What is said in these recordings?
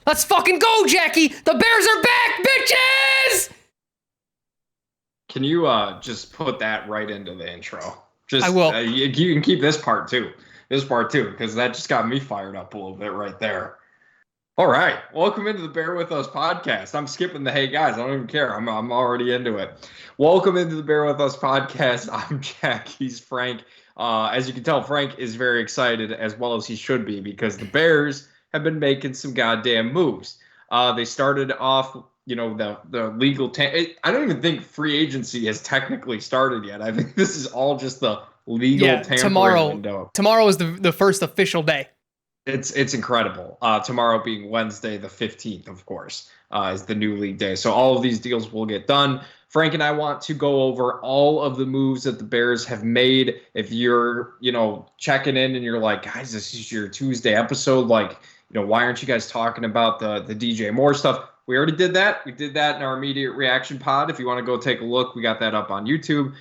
Let's fucking go, Jackie. The Bears are back, bitches. Can you just put that right into the intro? I Just will. you can keep this part too. Because that just got me fired up a little bit right there. All right, welcome into the Bear With Us podcast. I'm skipping the hey guys. I don't even care. I'm already into it. Welcome into the Bear With Us podcast. I'm Jack. He's Frank. As you can tell, Frank is very excited, as well as he should be, because the Bears have been making some goddamn moves. They started off, the legal. I don't even think free agency has technically started yet. I think this is all just the legal tampering window. Tomorrow is the first official day. It's incredible. Tomorrow being Wednesday, the 15th, of course, is the new league day. So all of these deals will get done. Frank and I want to go over all of the moves that the Bears have made. If you're, checking in and you're like, guys, this is your Tuesday episode. Like, why aren't you guys talking about the DJ Moore stuff? We already did that. We did that in our immediate reaction pod. If you want to go take a look, we got that up on YouTube.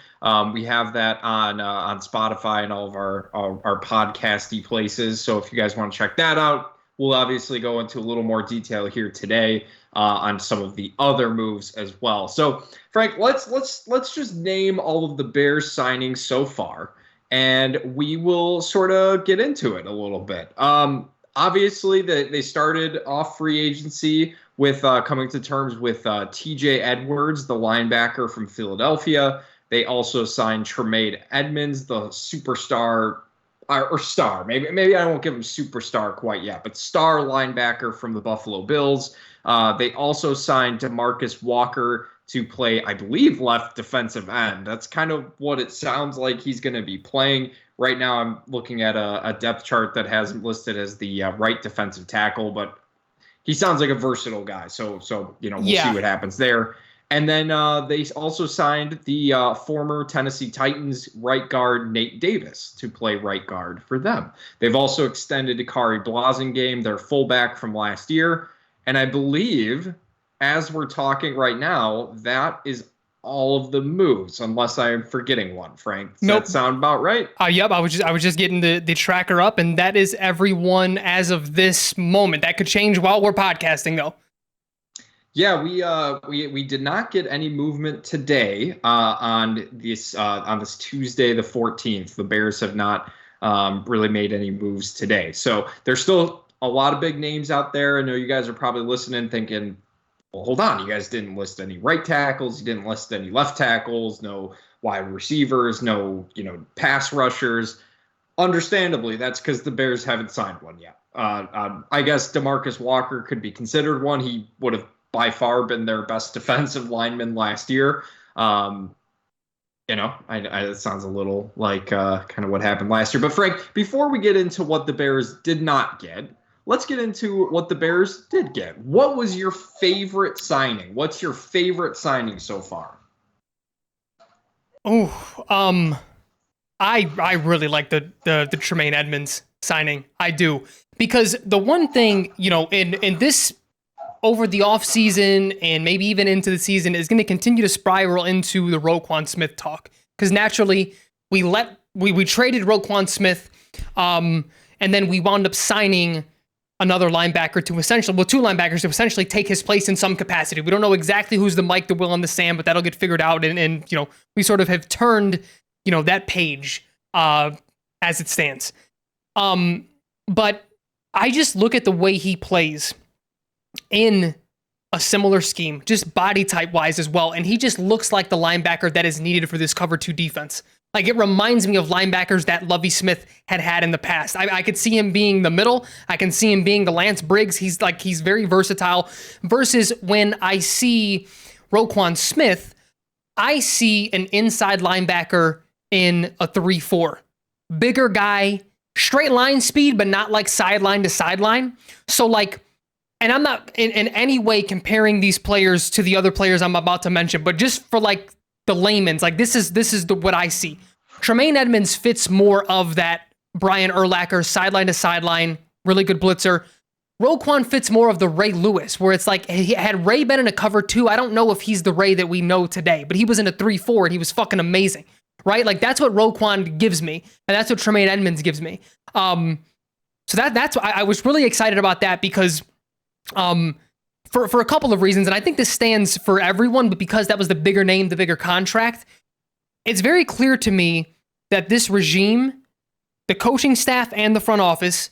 We have that on Spotify and all of our podcasty places. So if you guys want to check that out, we'll obviously go into a little more detail here today on some of the other moves as well. So Frank, let's just name all of the Bears signings so far, and we will sort of get into it a little bit. Obviously, they started off free agency with coming to terms with TJ Edwards, the linebacker from Philadelphia. They also signed Tremaine Edmonds, the superstar, or star. Maybe I won't give him superstar quite yet, but star linebacker from the Buffalo Bills. They also signed DeMarcus Walker to play, I believe, left defensive end. That's kind of what it sounds like he's going to be playing. Right now, I'm looking at a depth chart that has him listed as the right defensive tackle, but he sounds like a versatile guy. So we'll see what happens there. And then they also signed the former Tennessee Titans right guard Nate Davis to play right guard for them. They've also extended Akari Blasingame, their fullback from last year. And I believe, as we're talking right now, that is all of the moves, unless I'm forgetting one, Frank. Does that sound about right? Yep, I was just getting the tracker up, and that is everyone as of this moment. That could change while we're podcasting, though. Yeah, we did not get any movement today on this Tuesday the 14th. The Bears have not really made any moves today, so there's still a lot of big names out there. I know you guys are probably listening, thinking, well, hold on, you guys didn't list any right tackles, you didn't list any left tackles, no wide receivers, no pass rushers. Understandably, that's because the Bears haven't signed one yet. I guess DeMarcus Walker could be considered one. He would have by far been their best defensive lineman last year. It sounds a little like kind of what happened last year. But Frank, before we get into what the Bears did not get, let's get into what the Bears did get. What was your favorite signing? What's your favorite signing so far? Oh, I really like the Tremaine Edmonds signing. I do, because the one thing, in this over the offseason and maybe even into the season is going to continue to spiral into the Roquan Smith talk, because naturally we traded Roquan Smith, and then we wound up signing another linebacker two linebackers to essentially take his place in some capacity. We don't know exactly who's the Mike, the Will, and the Sam, but that'll get figured out. And we sort of have turned, that page as it stands. But I just look at the way he plays in a similar scheme, just body type wise as well. And he just looks like the linebacker that is needed for this cover two defense. Like, it reminds me of linebackers that Lovie Smith had in the past. I could see him being the middle. I can see him being the Lance Briggs. He's very versatile. Versus when I see Roquan Smith, I see an inside linebacker in a 3-4. Bigger guy, straight line speed, but not like sideline to sideline. So and I'm not in any way comparing these players to the other players I'm about to mention, but just for the layman's, this is what I see. Tremaine Edmonds fits more of that Brian Urlacher sideline to sideline, really good blitzer. Roquan fits more of the Ray Lewis, where it's had Ray been in a cover two, I don't know if he's the Ray that we know today, but he was in a 3-4 and he was fucking amazing, right? That's what Roquan gives me, and that's what Tremaine Edmonds gives me. So that's why I was really excited about that, because For a couple of reasons, and I think this stands for everyone, but because that was the bigger name, the bigger contract, it's very clear to me that this regime, the coaching staff and the front office,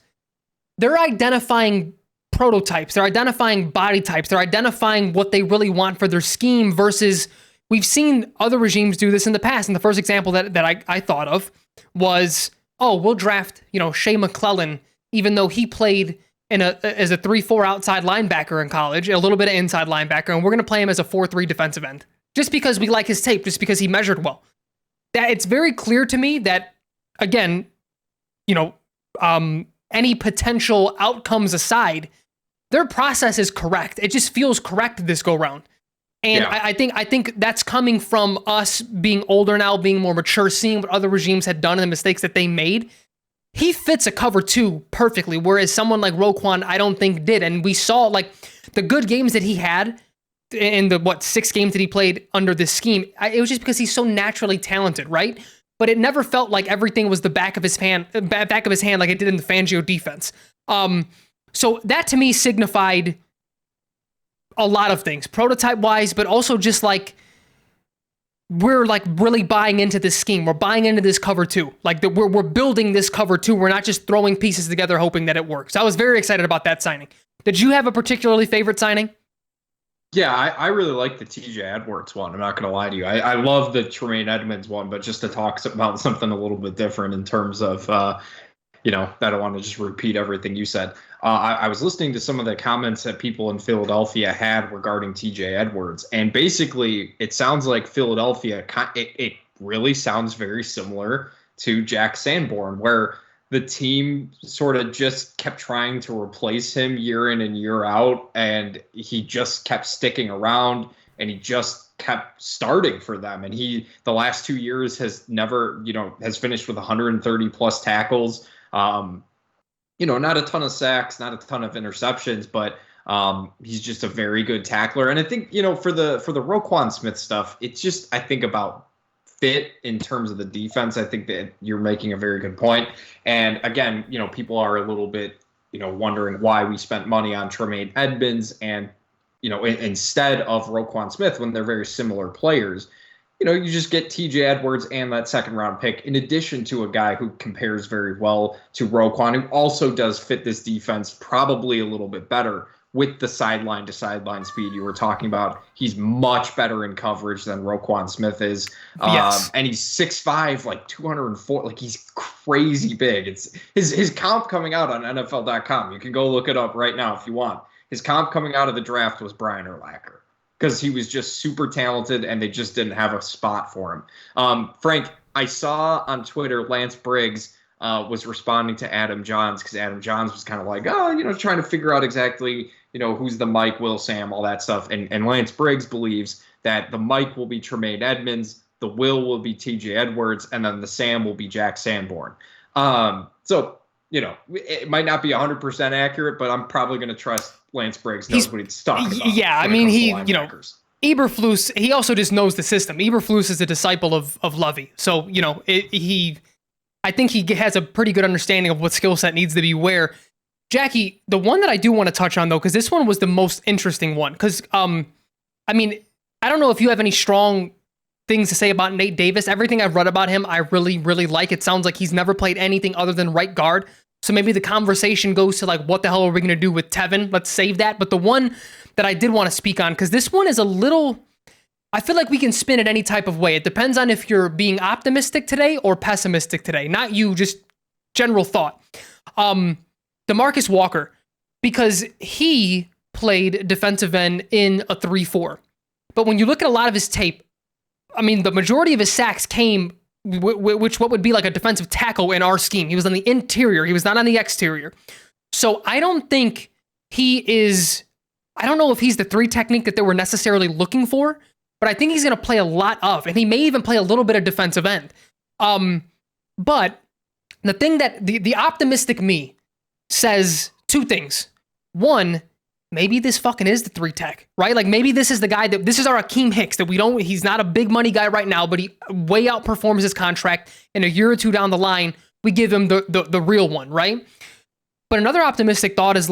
they're identifying prototypes, they're identifying body types, they're identifying what they really want for their scheme versus we've seen other regimes do this in the past. And the first example that I thought of was, oh, we'll draft, Shea McClellan, even though he played as a 3-4 outside linebacker in college, a little bit of inside linebacker, and we're going to play him as a 4-3 defensive end. Just because we like his tape, just because he measured well. That it's very clear to me that, again, any potential outcomes aside, their process is correct. It just feels correct this go round. And yeah. I think that's coming from us being older now, being more mature, seeing what other regimes had done and the mistakes that they made. He fits a cover 2 perfectly, whereas someone like Roquan, I don't think did. And we saw the good games that he had in the 6 games that he played under this scheme. It was just because he's so naturally talented, right? But it never felt like everything was the back of his hand like it did in the Fangio defense. So that to me signified a lot of things, prototype wise, but also just we're really buying into this scheme. We're buying into this cover 2. We're building this cover 2. We're not just throwing pieces together hoping that it works. I was very excited about that signing. Did you have a particularly favorite signing? Yeah, I really like the TJ Edwards one. I'm not going to lie to you. I love the Tremaine Edmonds one, but just to talk about something a little bit different in terms of, I don't want to just repeat everything you said. I was listening to some of the comments that people in Philadelphia had regarding TJ Edwards, and basically it sounds like Philadelphia, it really sounds very similar to Jack Sanborn, where the team sort of just kept trying to replace him year in and year out, and he just kept sticking around, and he just kept starting for them. And the last 2 years has never, has finished with 130 plus tackles. Not a ton of sacks, not a ton of interceptions, but he's just a very good tackler. And I think, for the Roquan Smith stuff, it's just, I think about fit in terms of the defense. I think that you're making a very good point. And again, people are a little bit, wondering why we spent money on Tremaine Edmonds and, instead of Roquan Smith when they're very similar players. You just get TJ Edwards and that second round pick in addition to a guy who compares very well to Roquan, who also does fit this defense probably a little bit better with the sideline to sideline speed you were talking about. He's much better in coverage than Roquan Smith is. Yes. And he's 6'5", 204, he's crazy big. It's his comp coming out on NFL.com. You can go look it up right now if you want. His comp coming out of the draft was Brian Urlacher, because he was just super talented and they just didn't have a spot for him. Frank, I saw on Twitter Lance Briggs was responding to Adam Johns, because Adam Johns was kind of trying to figure out exactly, who's the Mike, Will, Sam, all that stuff. And Lance Briggs believes that the Mike will be Tremaine Edmonds, the Will be TJ Edwards, and then the Sam will be Jack Sanborn. So, it might not be 100% accurate, but I'm probably going to trust Lance Briggs knows what he's talking about. Yeah, I mean, Eberflus, he also just knows the system. Eberflus is a disciple of Lovey. So, I think he has a pretty good understanding of what skill set needs to be where. Jackie, the one that I do want to touch on, though, because this one was the most interesting one. Because, I don't know if you have any strong things to say about Nate Davis. Everything I've read about him, I really, really like. It sounds like he's never played anything other than right guard. So maybe the conversation goes to what the hell are we going to do with Tevin? Let's save that. But the one that I did want to speak on, because this one is a little, I feel like we can spin it any type of way. It depends on if you're being optimistic today or pessimistic today. Not you, just general thought. DeMarcus Walker, because he played defensive end in a 3-4. But when you look at a lot of his tape, the majority of his sacks came which what would be like a defensive tackle in our scheme. He was on the interior. He was not on the exterior. So I don't think I don't know if he's the 3 technique that they were necessarily looking for, but I think he's going to play a lot of, and he may even play a little bit of defensive end. But the thing that the optimistic me says 2 things. One, maybe this fucking is the 3 tech, right? Maybe this is the guy this is our Akeem Hicks that he's not a big money guy right now, but he way outperforms his contract. In a year or 2 down the line, we give him the real one, right? But another optimistic thought is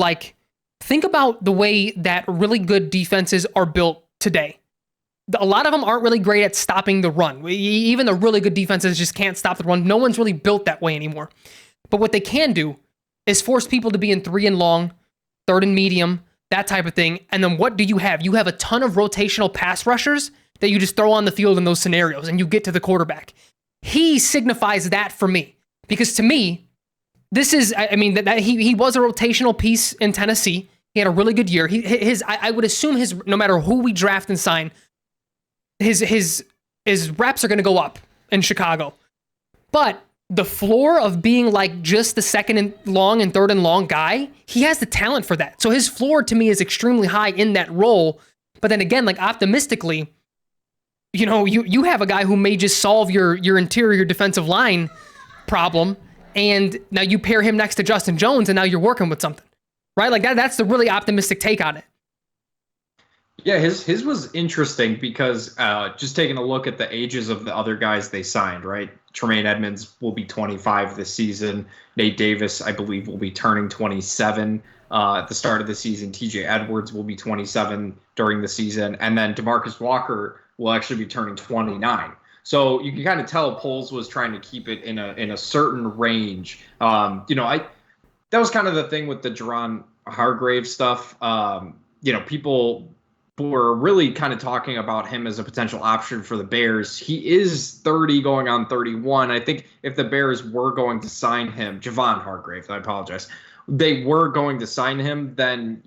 think about the way that really good defenses are built today. A lot of them aren't really great at stopping the run. Even the really good defenses just can't stop the run. No one's really built that way anymore. But what they can do is force people to be in 3 and long, 3rd and medium, that type of thing. And then what do you have? You have a ton of rotational pass rushers that you just throw on the field in those scenarios and you get to the quarterback. He signifies that for me. Because to me, this is, I mean, that he was a rotational piece in Tennessee. He had a really good year. I would assume no matter who we draft and sign, his reps are going to go up in Chicago. But the floor of being like just the 2nd and long and 3rd and long guy, he has the talent for that. So his floor to me is extremely high in that role. But then again, like optimistically, you have a guy who may just solve your interior defensive line problem. And now you pair him next to Justin Jones, and now you're working with something, right? Like that's the really optimistic take on it. Yeah, his was interesting because just taking a look at the ages of the other guys they signed, right? Tremaine Edmonds will be 25 this season. Nate Davis, I believe, will be turning 27 at the start of the season. TJ Edwards will be 27 during the season. And then DeMarcus Walker will actually be turning 29. So you can kind of tell Poles was trying to keep it in a certain range. That was kind of the thing with the Jerron Hargrave stuff. People were really kind of talking about him as a potential option for the Bears. He is 30 going on 31. I think if the Bears were going to sign him, Javon Hargrave, I apologize, they were going to sign him, then,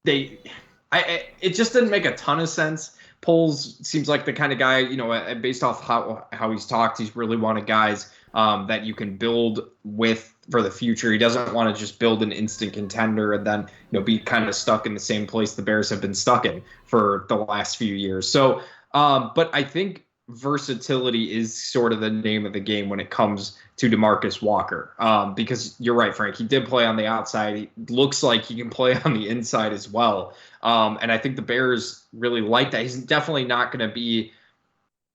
it just didn't make a ton of sense. Poles seems like the kind of guy, based off how he's talked, he's really one of guys that you can build with for the future. He doesn't want to just build an instant contender and then be kind of stuck in the same place the Bears have been stuck in for the last few years. So, but I think versatility is sort of the name of the game when it comes to DeMarcus Walker, because you're right, Frank. He did play on the outside. He looks like he can play on the inside as well. And I think the Bears really like that. He's definitely not going to be,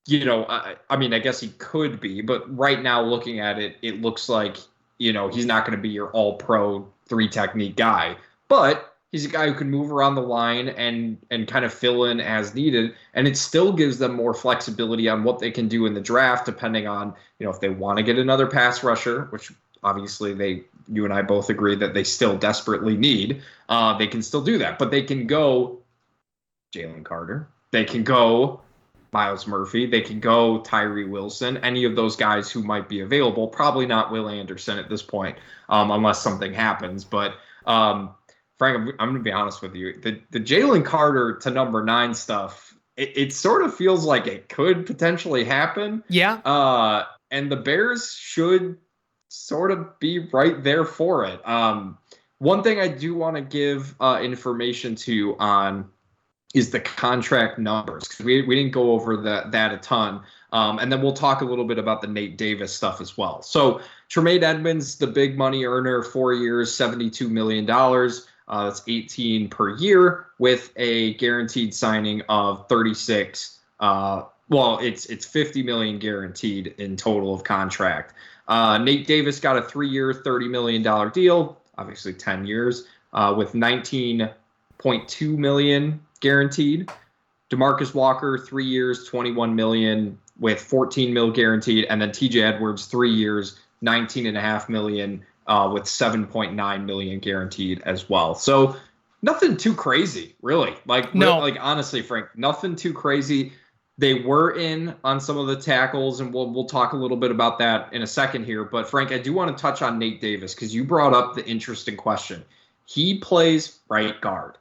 I guess he could be, but right now looking at it, it looks like, he's not going to be your all-pro 3-technique guy. But he's a guy who can move around the line and kind of fill in as needed. And it still gives them more flexibility on what they can do in the draft, depending on, if they want to get another pass rusher, which obviously you and I both agree that they still desperately need. They can still do that, but they can go Jalen Carter. They can go Miles Murphy. They can go Tyree Wilson, any of those guys who might be available. Probably not Will Anderson at this point, unless something happens. But Frank, I'm going to be honest with you. The Jalen Carter to number 9 stuff, it sort of feels like it could potentially happen. Yeah. And the Bears should sort of be right there for it. One thing I do want to give information to on is the contract numbers, because we didn't go over that a ton. And then we'll talk a little bit about the Nate Davis stuff as well. So Tremaine Edmonds, the big money earner, 4 years, $72 million. That's 18 per year with a guaranteed signing of 36. It's 50 million guaranteed in total of contract. Nate Davis got a 3-year, $30 million deal, obviously 10 years, with 19.2 million guaranteed. DeMarcus Walker, 3 years, 21 million with 14 mil guaranteed. And then TJ Edwards, 3 years, 19.5 million with 7.9 million guaranteed as well. So nothing too crazy, really. Honestly, Frank, nothing too crazy. They were in on some of the tackles, and we'll talk a little bit about that in a second here. But, Frank, I do want to touch on Nate Davis because you brought up the interesting question. He plays right guard.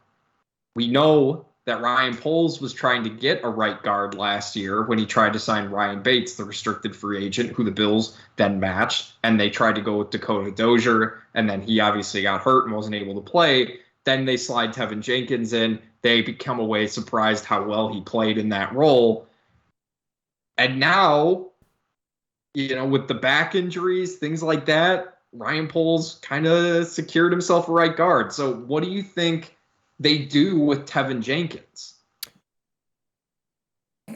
We know that Ryan Poles was trying to get a right guard last year when he tried to sign Ryan Bates, the restricted free agent, who the Bills then matched, and they tried to go with Dakota Dozier, and then he obviously got hurt and wasn't able to play. Then they slide Tevin Jenkins in. They become away surprised how well he played in that role. And now, with the back injuries, things like that, Ryan Poles kind of secured himself a right guard. So what do you think they do with Tevin Jenkins?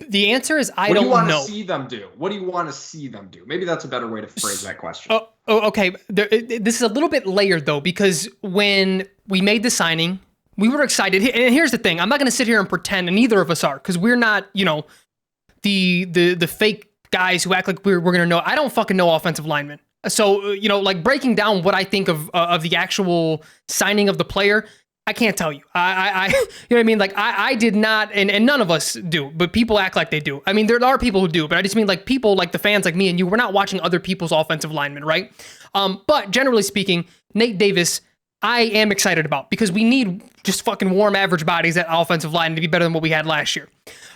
The answer is I don't know. What do you want to see them do? What do you want to see them do? Maybe that's a better way to phrase that question. Okay. This is a little bit layered, though, because when we made the signing. We were excited. And here's the thing. I'm not going to sit here and pretend, and neither of us are, because we're not, the fake guys who act like we're going to know. I don't fucking know offensive linemen. So, like breaking down what I think of the actual signing of the player, I can't tell you. I you know what I mean? Like I did not, and none of us do, but people act like they do. I mean, there are people who do, but I just mean like people like the fans like me and you, we're not watching other people's offensive linemen, right? But generally speaking, Nate Davis, I am excited about because we need just fucking warm average bodies at offensive line to be better than what we had last year.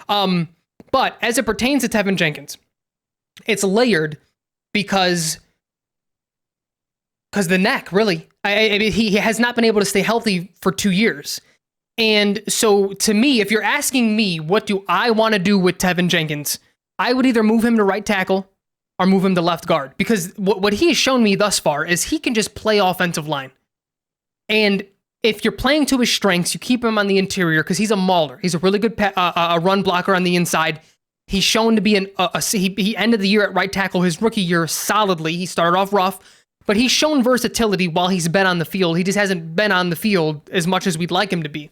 But as it pertains to Tevin Jenkins, it's layered because the neck, really. I mean, he has not been able to stay healthy for 2 years. And so to me, if you're asking me, what do I want to do with Tevin Jenkins? I would either move him to right tackle or move him to left guard. Because what he has shown me thus far is he can just play offensive line. And if you're playing to his strengths, you keep him on the interior because he's a mauler. He's a really good a run blocker on the inside. He's shown to be he ended the year at right tackle his rookie year solidly. He started off rough, but he's shown versatility while he's been on the field. He just hasn't been on the field as much as we'd like him to be.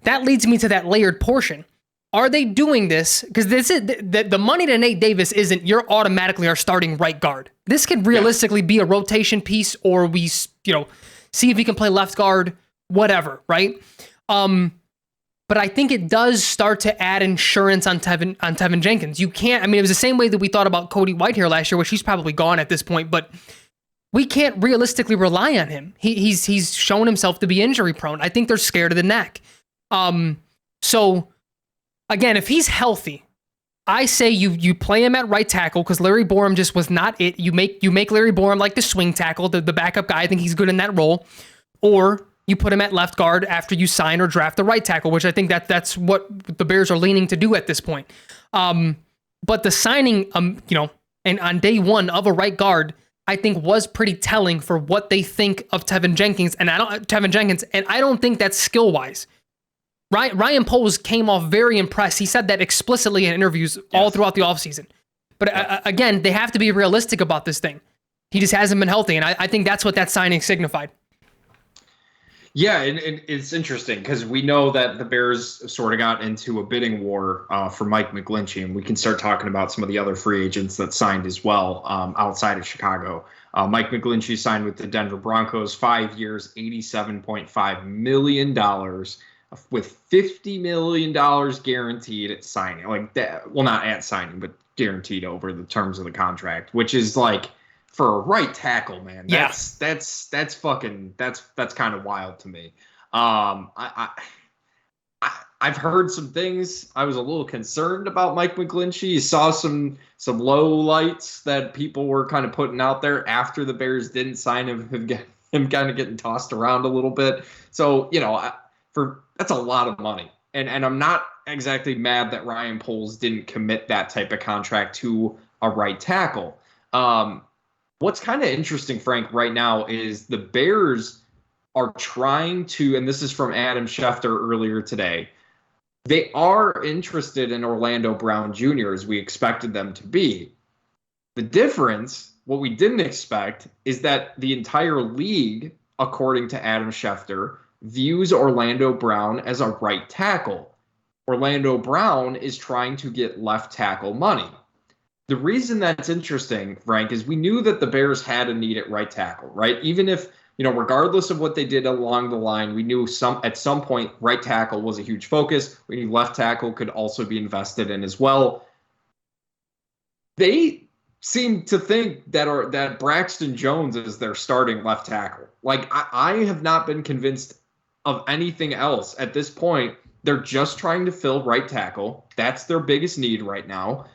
That leads me to that layered portion. Are they doing this? Because this is the money to Nate Davis isn't you're automatically our starting right guard. This could realistically be a rotation piece, or we, see if he can play left guard, whatever, right? But I think it does start to add insurance on Tevin Jenkins. You can't. I mean, it was the same way that we thought about Cody Whitehair last year, which he's probably gone at this point, but we can't realistically rely on him. He's shown himself to be injury prone. I think they're scared of the neck. So again, if he's healthy, I say you play him at right tackle because Larry Borum just was not it. You make Larry Borum like the swing tackle, the backup guy. I think he's good in that role. Or you put him at left guard after you sign or draft the right tackle, which I think that's what the Bears are leaning to do at this point. But the signing, and on day one of a right guard, I think was pretty telling for what they think of Tevin Jenkins, and I don't think that's skill wise. Ryan Poles came off very impressed. He said that explicitly in interviews all throughout the offseason. But again, they have to be realistic about this thing. He just hasn't been healthy, and I think that's what that signing signified. Yeah, and it's interesting because we know that the Bears sort of got into a bidding war for Mike McGlinchey, and we can start talking about some of the other free agents that signed as well outside of Chicago. Mike McGlinchey signed with the Denver Broncos, 5 years, $87.5 million, with $50 million guaranteed at signing. Like that, well, not at signing, but guaranteed over the terms of the contract, which is like, for a right tackle, man, that's kind of wild to me. I've heard some things. I was a little concerned about Mike McGlinchey. You saw some low lights that people were kind of putting out there after the Bears didn't sign him kind of getting tossed around a little bit. So, that's a lot of money. And I'm not exactly mad that Ryan Poles didn't commit that type of contract to a right tackle. What's kind of interesting, Frank, right now is the Bears are trying to, and this is from Adam Schefter earlier today, they are interested in Orlando Brown Jr. as we expected them to be. The difference, what we didn't expect, is that the entire league, according to Adam Schefter, views Orlando Brown as a right tackle. Orlando Brown is trying to get left tackle money. The reason that's interesting, Frank, is we knew that the Bears had a need at right tackle, right? Even if, regardless of what they did along the line, we knew at some point right tackle was a huge focus. We knew left tackle could also be invested in as well. They seem to think that Braxton Jones is their starting left tackle. Like, I have not been convinced of anything else at this point. They're just trying to fill right tackle. That's their biggest need right now.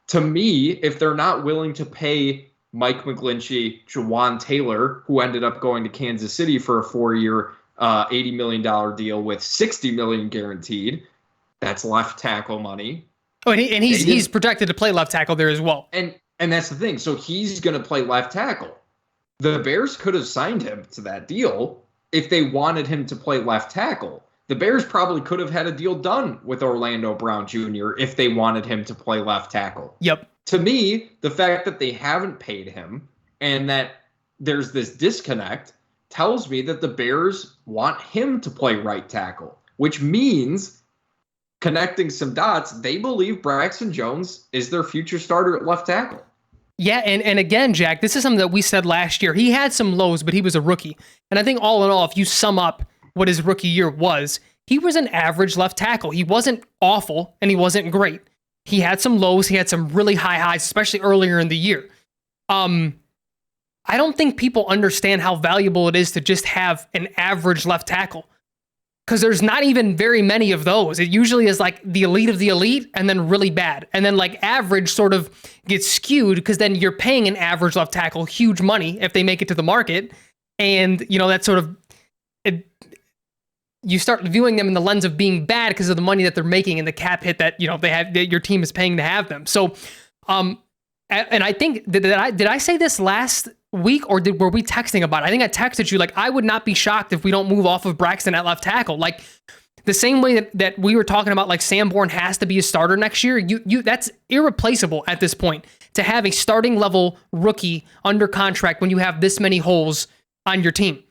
To me, if they're not willing to pay Mike McGlinchey, Jawan Taylor, who ended up going to Kansas City for a 4-year, $80 million deal with $60 million guaranteed, that's left tackle money. Oh, and he's projected to play left tackle there as well. And that's the thing. So he's going to play left tackle. The Bears could have signed him to that deal if they wanted him to play left tackle. The Bears probably could have had a deal done with Orlando Brown Jr. if they wanted him to play left tackle. Yep. To me, the fact that they haven't paid him and that there's this disconnect tells me that the Bears want him to play right tackle, which means, connecting some dots, they believe Braxton Jones is their future starter at left tackle. Yeah, and again, Jack, this is something that we said last year. He had some lows, but he was a rookie. And I think all in all, if you sum up what his rookie year was, he was an average left tackle. He wasn't awful, and he wasn't great. He had some lows. He had some really high highs, especially earlier in the year. I don't think people understand how valuable it is to just have an average left tackle, because there's not even very many of those. It usually is like the elite of the elite and then really bad. And then like average sort of gets skewed because then you're paying an average left tackle huge money if they make it to the market. And, you know, that sort of, you start viewing them in the lens of being bad because of the money that they're making and the cap hit that, you know, they have, that your team is paying to have them. So, and I think, did I say this last week, or were we texting about it? I think I texted you, like, I would not be shocked if we don't move off of Braxton at left tackle. Like, the same way that we were talking about, like, Sanborn has to be a starter next year, you that's irreplaceable at this point, to have a starting level rookie under contract when you have this many holes on your team.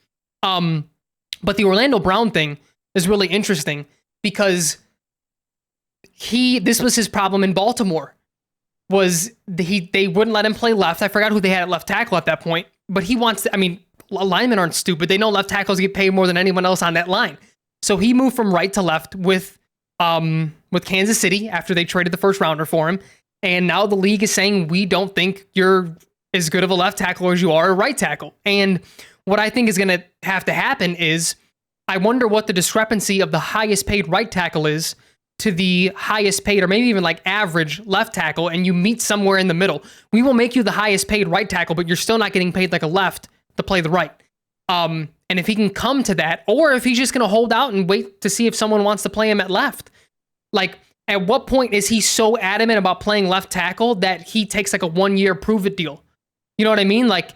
But the Orlando Brown thing is really interesting because this was his problem in Baltimore. They wouldn't let him play left. I forgot who they had at left tackle at that point, but he wants to, I mean, linemen aren't stupid. They know left tackles get paid more than anyone else on that line. So he moved from right to left with Kansas City after they traded the first rounder for him. And now the league is saying, we don't think you're as good of a left tackle as you are a right tackle. And what I think is going to have to happen is, I wonder what the discrepancy of the highest paid right tackle is to the highest paid, or maybe even like average left tackle, and you meet somewhere in the middle. We will make you the highest paid right tackle, but you're still not getting paid like a left to play the right. And if he can come to that, or if he's just going to hold out and wait to see if someone wants to play him at left. Like, at what point is he so adamant about playing left tackle that he takes like a 1-year prove it deal? You know what I mean? Like,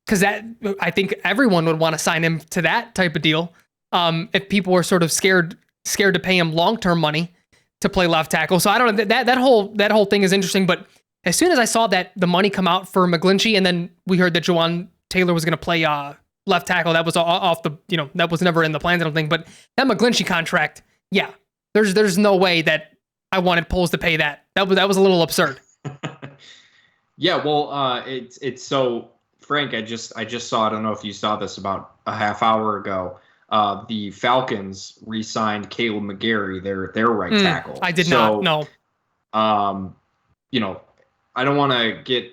because that, I think everyone would want to sign him to that type of deal. If people were sort of scared to pay him long-term money to play left tackle. So I don't know, that whole thing is interesting. But as soon as I saw that the money come out for McGlinchey, and then we heard that Jawan Taylor was going to play left tackle, that was off the, you know, that was never in the plans, I don't think. But that McGlinchey contract, yeah, there's no way that I wanted Poles to pay that. That was a little absurd. Yeah, well, it's so, Frank, I just saw, I don't know if you saw this about a half hour ago. The Falcons re-signed Caleb McGarry, their right tackle. I did not know. You know, I don't want to get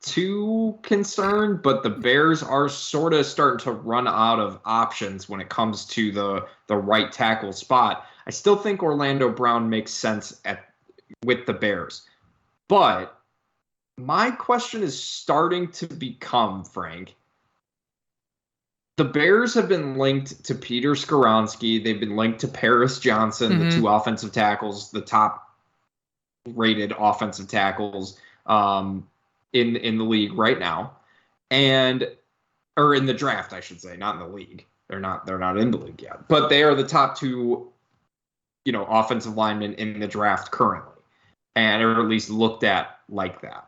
too concerned, but the Bears are sort of starting to run out of options when it comes to the right tackle spot. I still think Orlando Brown makes sense with the Bears, but my question is starting to become, Frank, the Bears have been linked to Peter Skoronski. They've been linked to Paris Johnson, the two offensive tackles, the top-rated offensive tackles in the league right now, or in the draft, I should say, not in the league. They're not in the league yet, but they are the top two, you know, offensive linemen in the draft currently, and or at least looked at like that.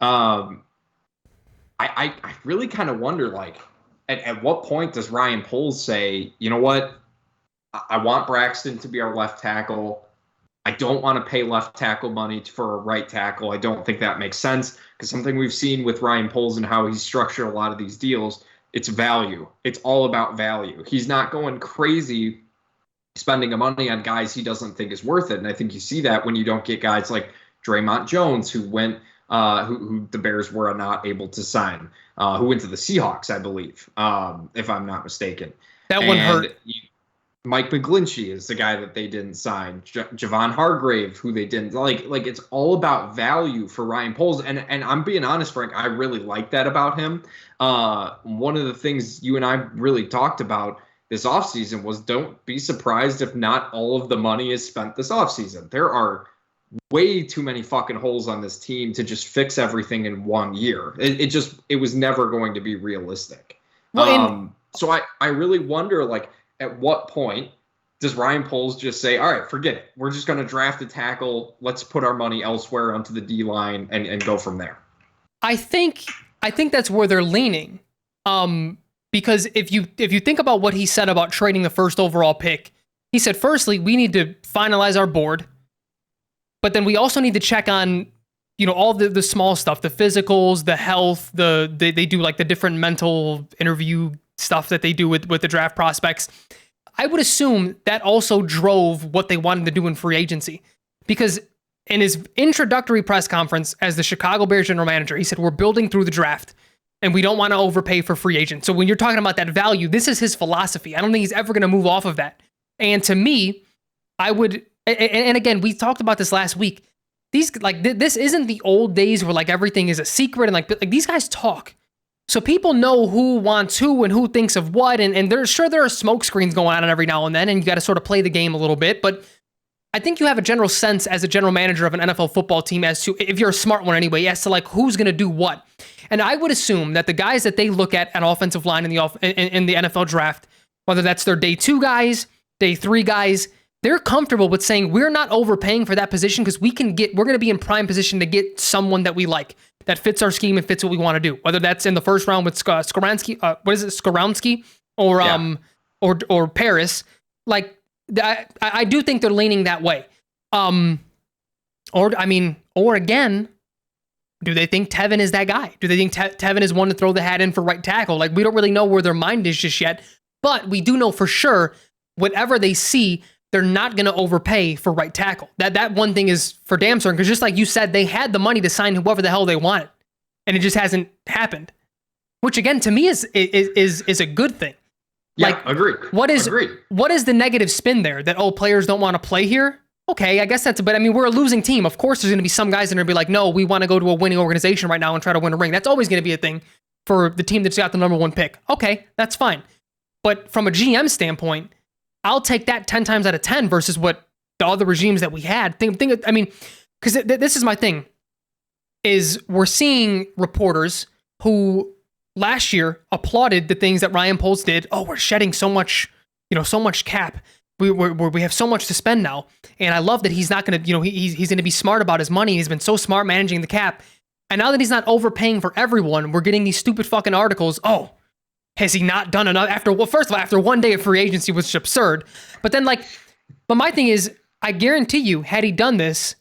I really kind of wonder, like, at what point does Ryan Poles say, you know what, I want Braxton to be our left tackle. I don't want to pay left tackle money for a right tackle. I don't think that makes sense, because something we've seen with Ryan Poles and how he's structured a lot of these deals, it's value. It's all about value. He's not going crazy spending money on guys he doesn't think is worth it. And I think you see that when you don't get guys like Draymond Jones, who went who the Bears were not able to sign, who went to the Seahawks, I believe, if I'm not mistaken. That one hurt. Mike McGlinchey is the guy that they didn't sign. Javon Hargrave, who they didn't like. It's all about value for Ryan Poles, and I'm being honest, Frank, I really like that about him. One of the things you and I really talked about this offseason was, don't be surprised if not all of the money is spent this offseason. There are way too many fucking holes on this team to just fix everything in 1 year. It was never going to be realistic. Well, so I really wonder, like, at what point does Ryan Poles just say, all right, forget it. We're just going to draft a tackle. Let's put our money elsewhere onto the D line and go from there. I think that's where they're leaning. Because if you think about what he said about trading the first overall pick, he said, firstly, we need to finalize our board, but then we also need to check on, all the small stuff, the physicals, the health, they do like the different mental interview stuff that they do with the draft prospects. I would assume that also drove what they wanted to do in free agency, because in his introductory press conference as the Chicago Bears general manager, he said, we're building through the draft and we don't want to overpay for free agents. So when you're talking about that value, this is his philosophy. I don't think he's ever going to move off of that. And to me, I would, and again, we talked about this last week. This isn't the old days where like everything is a secret and like these guys talk. So people know who wants who and who thinks of what. And there are smoke screens going on every now and then, and you got to sort of play the game a little bit. But I think you have a general sense as a general manager of an NFL football team as to, if you're a smart one anyway, as to like who's going to do what. And I would assume that the guys that they look at offensive line in the NFL draft, whether that's their day 2 guys, day 3 guys, they're comfortable with saying we're not overpaying for that position because we're going to be in prime position to get someone that we like, that fits our scheme and fits what we want to do. Whether that's in the first round with Skoronski or Paris, like I do think they're leaning that way. Or again, do they think Tevin is that guy? Do they think Tevin is one to throw the hat in for right tackle? Like, we don't really know where their mind is just yet, but we do know for sure whatever they see, they're not going to overpay for right tackle. That one thing is for damn certain, because just like you said, they had the money to sign whoever the hell they wanted, and it just hasn't happened. Which again, to me, is a good thing. Yeah, agreed. What is the negative spin there? That players don't want to play here? Okay, I guess but I mean, we're a losing team. Of course, there's going to be some guys that are going to be like, no, we want to go to a winning organization right now and try to win a ring. That's always going to be a thing for the team that's got the number 1 pick. Okay, that's fine. But from a GM standpoint, I'll take that 10 times out of 10 versus what the other regimes that we had. Because this is my thing, is we're seeing reporters who last year applauded the things that Ryan Poles did. Oh, we're shedding so much cap. We have so much to spend now. And I love that he's not going to, he's going to be smart about his money. He's been so smart managing the cap. And now that he's not overpaying for everyone, we're getting these stupid fucking articles. Oh, has he not done enough? First of all, after 1 day of free agency, which is absurd. But then but my thing is, I guarantee you, had he done this,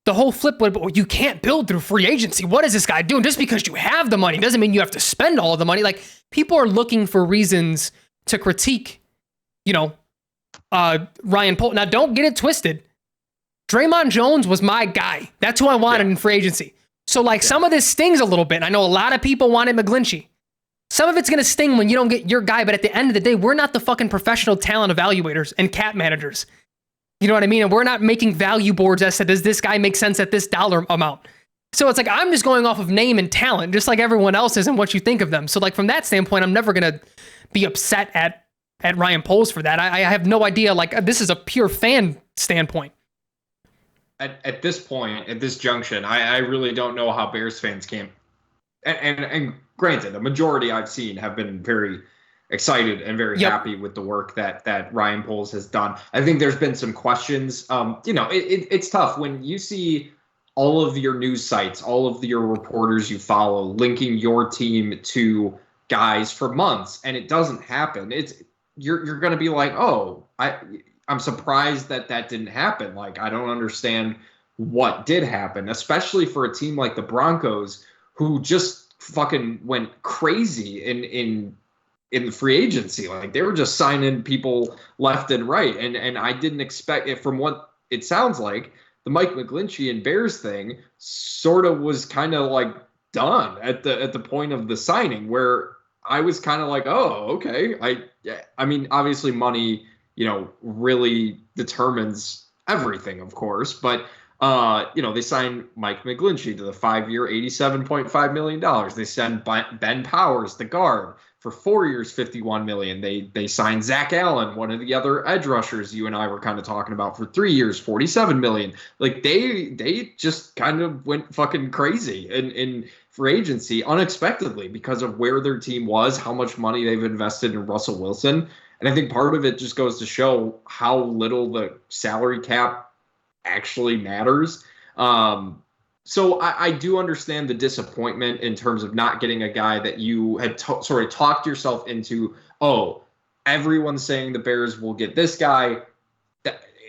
the whole flip would, you can't build through free agency. What is this guy doing? Just because you have the money doesn't mean you have to spend all of the money. Like, people are looking for reasons to critique, Ryan Poles. Now, don't get it twisted. Draymond Jones was my guy. That's who I wanted in free agency. So, some of this stings a little bit. I know a lot of people wanted McGlinchey. Some of it's going to sting when you don't get your guy, but at the end of the day, we're not the fucking professional talent evaluators and cap managers. You know what I mean? And we're not making value boards as to, does this guy make sense at this dollar amount? So it's like, I'm just going off of name and talent, just like everyone else is and what you think of them. So from that standpoint, I'm never going to be upset at Ryan Poles for that. I have no idea. This is a pure fan standpoint. At this point, at this junction, I really don't know how Bears fans can. And granted, the majority I've seen have been very excited and very happy with the work that Ryan Poles has done. I think there's been some questions. It's tough when you see all of your news sites, all of your reporters you follow, linking your team to guys for months, and it doesn't happen. You're going to be like, oh, I'm surprised that didn't happen. I don't understand what did happen, especially for a team like the Broncos, who just fucking went crazy in the free agency. They were just signing people left and right. And I didn't expect it. From what it sounds like, the Mike McGlinchey and Bears thing sort of was kind of done at the point of the signing, where I was kind of like, oh, okay. I mean, obviously money, really determines everything, of course, but they signed Mike McGlinchey to the 5-year, $87.5 million. They send Ben Powers, the guard, for 4 years, $51 million. They signed Zach Allen, one of the other edge rushers you and I were kind of talking about, for 3 years, $47 million. They just kind of went fucking crazy in free agency unexpectedly because of where their team was, how much money they've invested in Russell Wilson. And I think part of it just goes to show how little the salary cap actually matters. So I do understand the disappointment in terms of not getting a guy that you had sort of talked yourself into. Oh, everyone's saying the Bears will get this guy.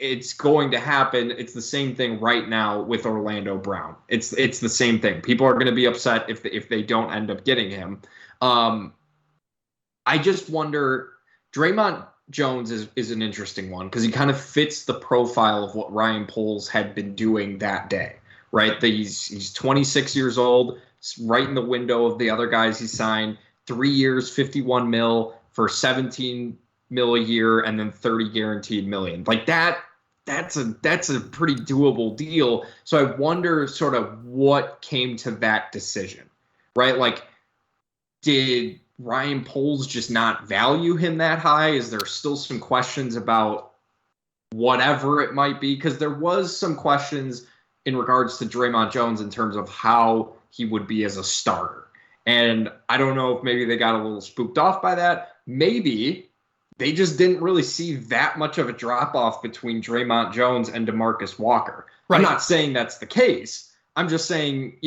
It's going to happen. It's the same thing right now with Orlando Brown. It's the same thing. People are going to be upset if they don't end up getting him. I just wonder. Draymond Jones is an interesting one because he kind of fits the profile of what Ryan Poles had been doing that day. Right, he's 26 years old, right in the window of the other guys he signed. 3 years, 51 mil for 17 mil a year, and then 30 guaranteed million. Like that's a pretty doable deal. So I wonder sort of what came to that decision, right? Like, did Ryan Poles just not value him that high? Is there still some questions about whatever it might be? Because there was some questions in regards to Draymond Jones in terms of how he would be as a starter. And I don't know if maybe they got a little spooked off by that. Maybe they just didn't really see that much of a drop-off between Draymond Jones and DeMarcus Walker. Right. I'm not saying that's the case. I'm just saying,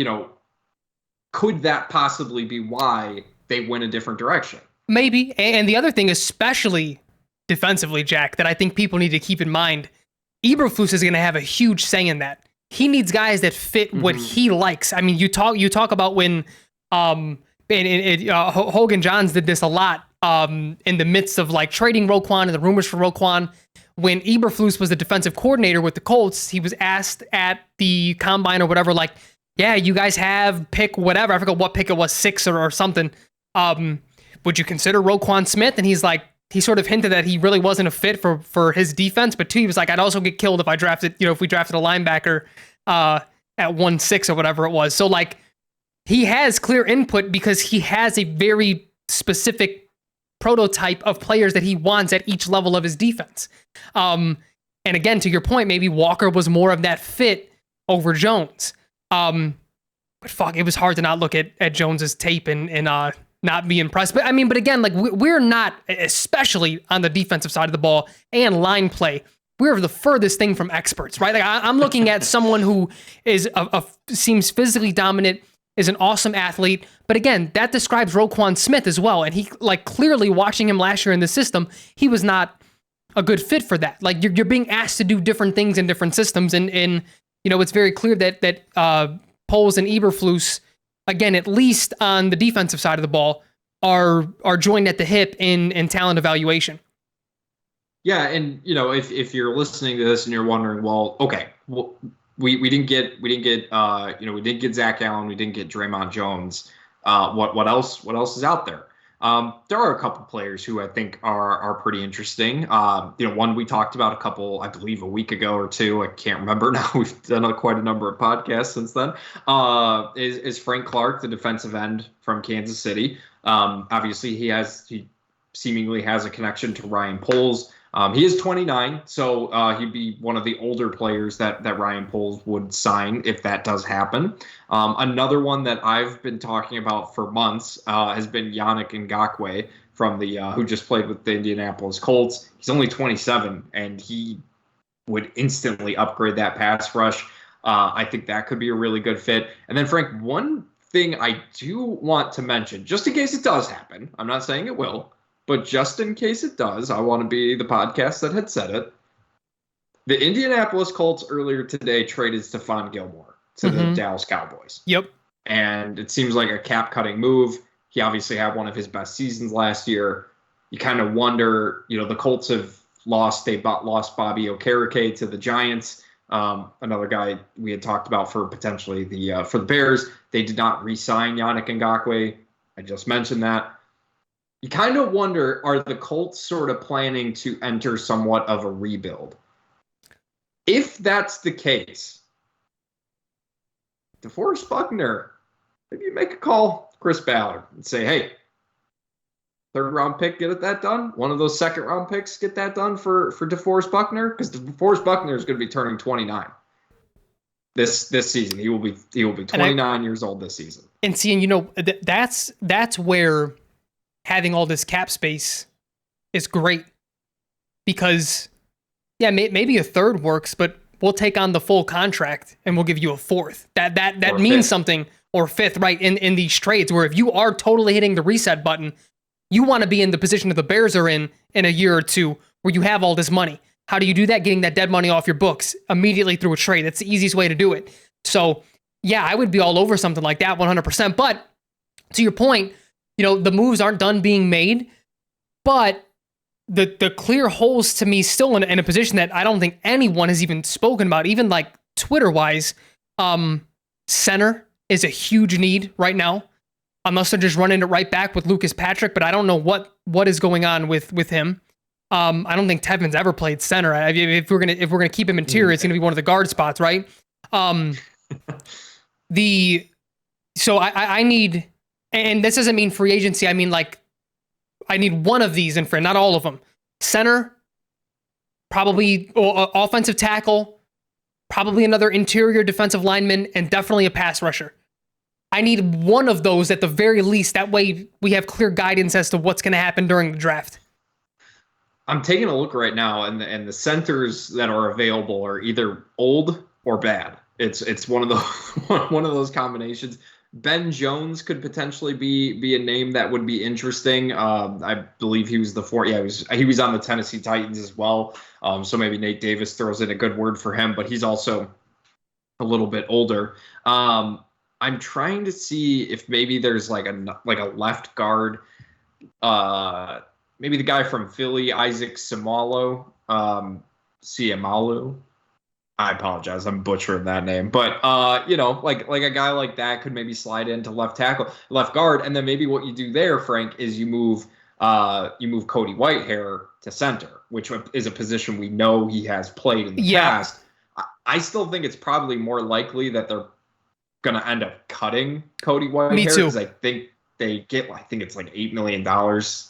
could that possibly be why they went a different direction? Maybe. And the other thing, especially defensively, Jack, that I think people need to keep in mind, Eberflus is going to have a huge say in that. He needs guys that fit what he likes. I mean, you talk about when Hogan Johns did this a lot in the midst of like trading Roquan and the rumors for Roquan. When Eberflus was the defensive coordinator with the Colts, he was asked at the combine or whatever, like, yeah, you guys have pick whatever. I forgot what pick it was, 6 or something. Would you consider Roquan Smith? And he's like, he sort of hinted that he really wasn't a fit for his defense, but two, he was like, I'd also get killed if we drafted a linebacker at 1-6 or whatever it was. So like, he has clear input because he has a very specific prototype of players that he wants at each level of his defense. And again, to your point, maybe Walker was more of that fit over Jones. But fuck, it was hard to not look at Jones's tape and not be impressed. But I mean, but again, like we're not, especially on the defensive side of the ball and line play, we're the furthest thing from experts, right? Like I'm looking at someone who is seems physically dominant, is an awesome athlete. But again, that describes Roquan Smith as well. And he, like, clearly watching him last year in the system, he was not a good fit for that. Like you're being asked to do different things in different systems. And it's very clear that Poles and Eberflus, again, at least on the defensive side of the ball, are joined at the hip in talent evaluation. Yeah, and if you're listening to this and you're wondering, well, okay, well, we didn't get Zach Allen, we didn't get Draymond Jones. What else is out there? There are a couple players who I think are pretty interesting. One we talked about I believe a week ago or two. I can't remember now. We've done quite a number of podcasts since then. Is Frank Clark, the defensive end from Kansas City? Obviously, he seemingly has a connection to Ryan Poles. He is 29, so he'd be one of the older players that Ryan Poles would sign if that does happen. Another one that I've been talking about for months has been Yannick Ngakoue from who just played with the Indianapolis Colts. He's only 27, and he would instantly upgrade that pass rush. I think that could be a really good fit. And then, Frank, one thing I do want to mention, just in case it does happen, I'm not saying it will, but just in case it does, I want to be the podcast that had said it. The Indianapolis Colts earlier today traded Stephon Gilmore to the Dallas Cowboys. Yep. And it seems like a cap-cutting move. He obviously had one of his best seasons last year. You kind of wonder, the Colts have lost Bobby Okereke to the Giants. Another guy we had talked about for potentially for the Bears. They did not re-sign Yannick Ngakoue. I just mentioned that. You kind of wonder, are the Colts sort of planning to enter somewhat of a rebuild? If that's the case, DeForest Buckner, maybe you make a call to Chris Ballard and say, hey, 3rd-round pick, get that done. One of those 2nd-round picks, get that done for DeForest Buckner, because DeForest Buckner is going to be turning 29 this season. He will be 29 years old this season. And seeing, that's where having all this cap space is great, because maybe a 3rd works, but we'll take on the full contract and we'll give you a fourth. That Or means fifth. something, or fifth, right? In these trades where if you are totally hitting the reset button, you want to be in the position that the Bears are in a year or two where you have all this money. How do you do that? Getting that dead money off your books immediately through a trade. That's the easiest way to do it. So, yeah, I would be all over something like that 100%. But to your point, the moves aren't done being made, but the clear holes to me still in a position that I don't think anyone has even spoken about, even like Twitter-wise. Center is a huge need right now, unless they're just running it right back with Lucas Patrick, but I don't know what is going on with him. I don't think Tevin's ever played center. If we're gonna keep him interior, it's gonna be one of the guard spots, right? So I need, and this doesn't mean free agency. I mean, like, I need one of these in front, not all of them. Center, probably offensive tackle, probably another interior defensive lineman, and definitely a pass rusher. I need one of those at the very least. That way we have clear guidance as to what's going to happen during the draft. I'm taking a look right now, and the centers that are available are either old or bad. It's one of those combinations. Ben Jones could potentially be a name that would be interesting. I believe he was the fourth. Yeah, he was on the Tennessee Titans as well. So maybe Nate Davis throws in a good word for him, but he's also a little bit older. I'm trying to see if maybe there's like a left guard. Maybe the guy from Philly, Isaac Seumalo, Siamalu. I apologize, I'm butchering that name, but like a guy like that could maybe slide into left guard, and then maybe what you do there, Frank, is you move Cody Whitehair to center, which is a position we know he has played in the past. I still think it's probably more likely that they're going to end up cutting Cody Whitehair because I think they get, I think it's like $8 million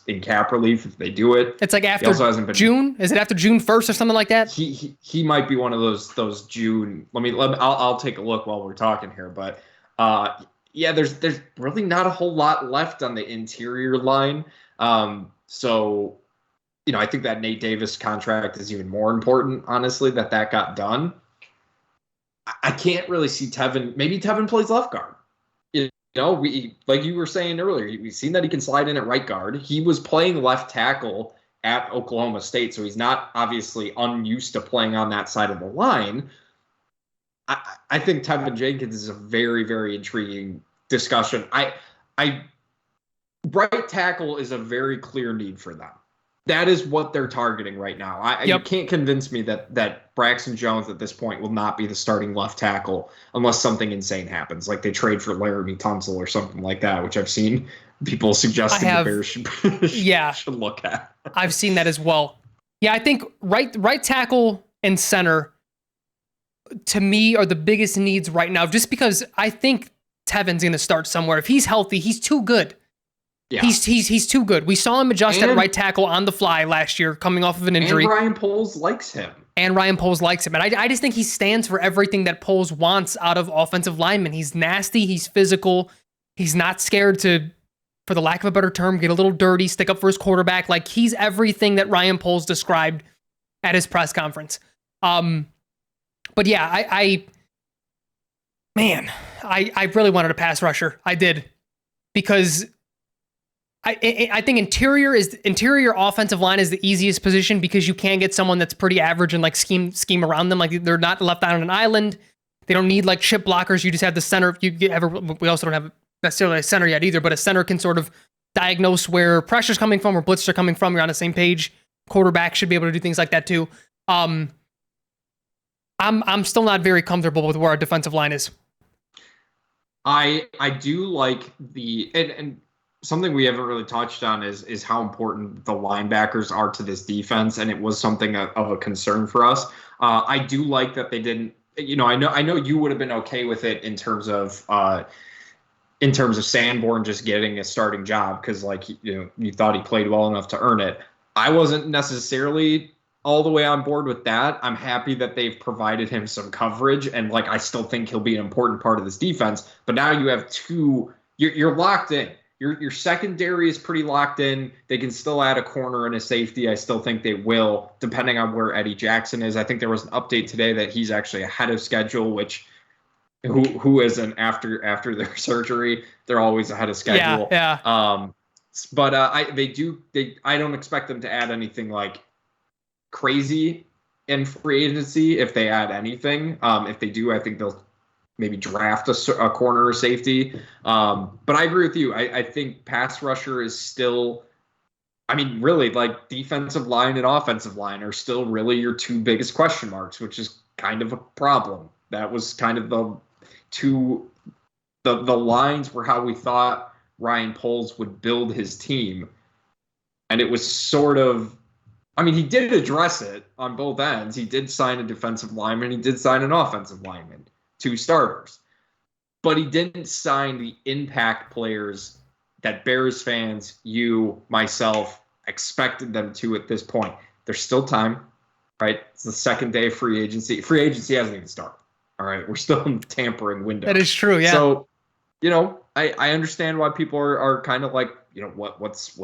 in cap relief if they do it. It's like after June. Is it after June 1st or something like that? He might be one of those June. I'll take a look while we're talking here. But there's really not a whole lot left on the interior line. So I think that Nate Davis contract is even more important, honestly, that got done. I can't really see Tevin. Maybe Tevin plays left guard. We, like you were saying earlier, we've seen that he can slide in at right guard. He was playing left tackle at Oklahoma State, so he's not obviously unused to playing on that side of the line. I think Tevin Jenkins is a very, very intriguing discussion. Right tackle is a very clear need for them. That is what they're targeting right now. You can't convince me that Braxton Jones at this point will not be the starting left tackle unless something insane happens, like they trade for Laramie Tunsil or something like that, which I've seen people suggesting the Bears should look at. I've seen that as well. Yeah, I think right tackle and center, to me, are the biggest needs right now, just because I think Tevin's going to start somewhere. If he's healthy, he's too good. Yeah. He's too good. We saw him adjust at right tackle on the fly last year, coming off of an injury. And Ryan Poles likes him. And I just think he stands for everything that Poles wants out of offensive linemen. He's nasty. He's physical. He's not scared to, for the lack of a better term, get a little dirty, stick up for his quarterback. Like, he's everything that Ryan Poles described at his press conference. But yeah, I really wanted a pass rusher. I did, because I think interior offensive line is the easiest position, because you can get someone that's pretty average and like scheme around them. Like, they're not left out on an island. They don't need like chip blockers. You just have the center. We also don't have necessarily a center yet either, but a center can sort of diagnose where pressure's coming from, where blitzes are coming from. You're on the same page. Quarterback should be able to do things like that too. I'm still not very comfortable with where our defensive line is. I do like and something we haven't really touched on is how important the linebackers are to this defense, and it was something of a concern for us. I do like that they didn't. I know you would have been okay with it in terms of Sanborn just getting a starting job because you thought he played well enough to earn it. I wasn't necessarily all the way on board with that. I'm happy that they've provided him some coverage, and I still think he'll be an important part of this defense. But now you have two. You're locked in. Your secondary is pretty locked in. They can still add a corner and a safety. I still think they will, depending on where Eddie Jackson is. I think there was an update today that he's actually ahead of schedule, which who isn't after their surgery? They're always ahead of schedule. Yeah. But I don't expect them to add anything like crazy in free agency if they add anything. If they do, I think they'll maybe draft a corner or safety. But I agree with you. I think pass rusher is still, I mean, really, like defensive line and offensive line are still really your two biggest question marks, which is kind of a problem. That was kind of the lines were how we thought Ryan Poles would build his team. And it was sort of, I mean, he did address it on both ends. He did sign a defensive lineman. He did sign an offensive lineman, 2 starters. But he didn't sign the impact players that Bears fans, you, myself, expected them to at this point. There's still time, right? It's the second day of free agency. Free agency hasn't even started. All right, we're still in the tampering window. That is true, yeah. So, I understand why people are kind of like, what's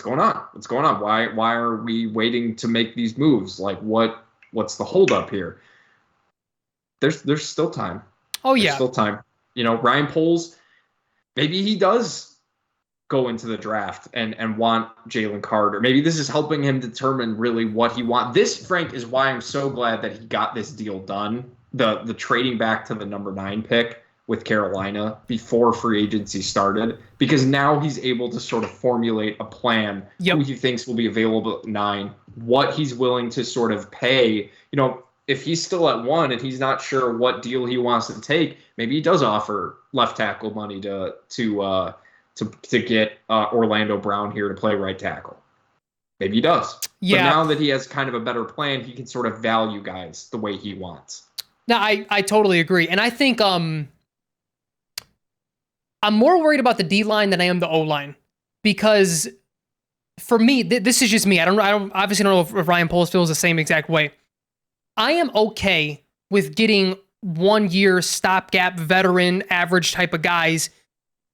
going on? What's going on? Why are we waiting to make these moves? Like, what's the holdup here? There's still time. Oh yeah, there's still time. Ryan Poles, maybe he does go into the draft and want Jalen Carter. Maybe this is helping him determine really what he wants. This, Frank, is why I'm so glad that he got this deal done. The trading back to the number 9 pick with Carolina before free agency started, because now he's able to sort of formulate a plan who he thinks will be available at 9, what he's willing to sort of pay. If he's still at 1 and he's not sure what deal he wants to take, maybe he does offer left tackle money to get Orlando Brown here to play right tackle. Maybe he does. Yeah. But now that he has kind of a better plan, he can sort of value guys the way he wants. No, I totally agree. And I think I'm more worried about the D-line than I am the O-line, because for me, this is just me. I don't obviously don't know if Ryan Poles feels the same exact way. I am okay with getting 1-year stopgap veteran average type of guys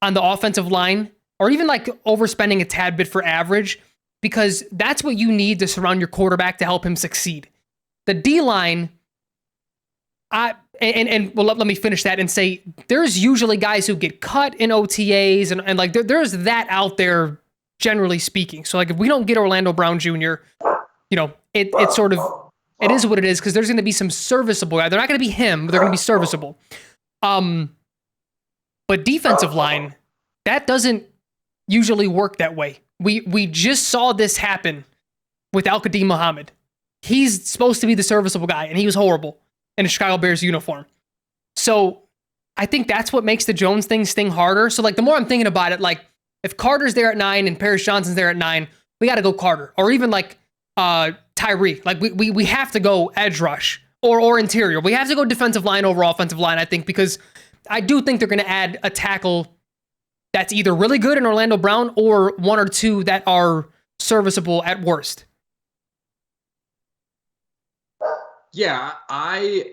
on the offensive line, or even like overspending a tad bit for average, because that's what you need to surround your quarterback to help him succeed. The D-line, well, let me finish that and say there's usually guys who get cut in OTAs and like there's that out there generally speaking. So like if we don't get Orlando Brown Jr., it's sort of, it is what it is, because there's going to be some serviceable guys. They're not going to be him, but they're going to be serviceable. But defensive line, that doesn't usually work that way. We just saw this happen with Al-Qadim Muhammad. He's supposed to be the serviceable guy, and he was horrible in a Chicago Bears uniform. So I think that's what makes the Jones thing sting harder. So like the more I'm thinking about it, like if Carter's there at 9 and Paris Johnson's there at 9, we got to go Carter, or even like Tyree. Like we have to go edge rush or interior. We have to go defensive line over offensive line, I think, because I do think they're going to add a tackle that's either really good in Orlando Brown or 1 or 2 that are serviceable at worst. Yeah, I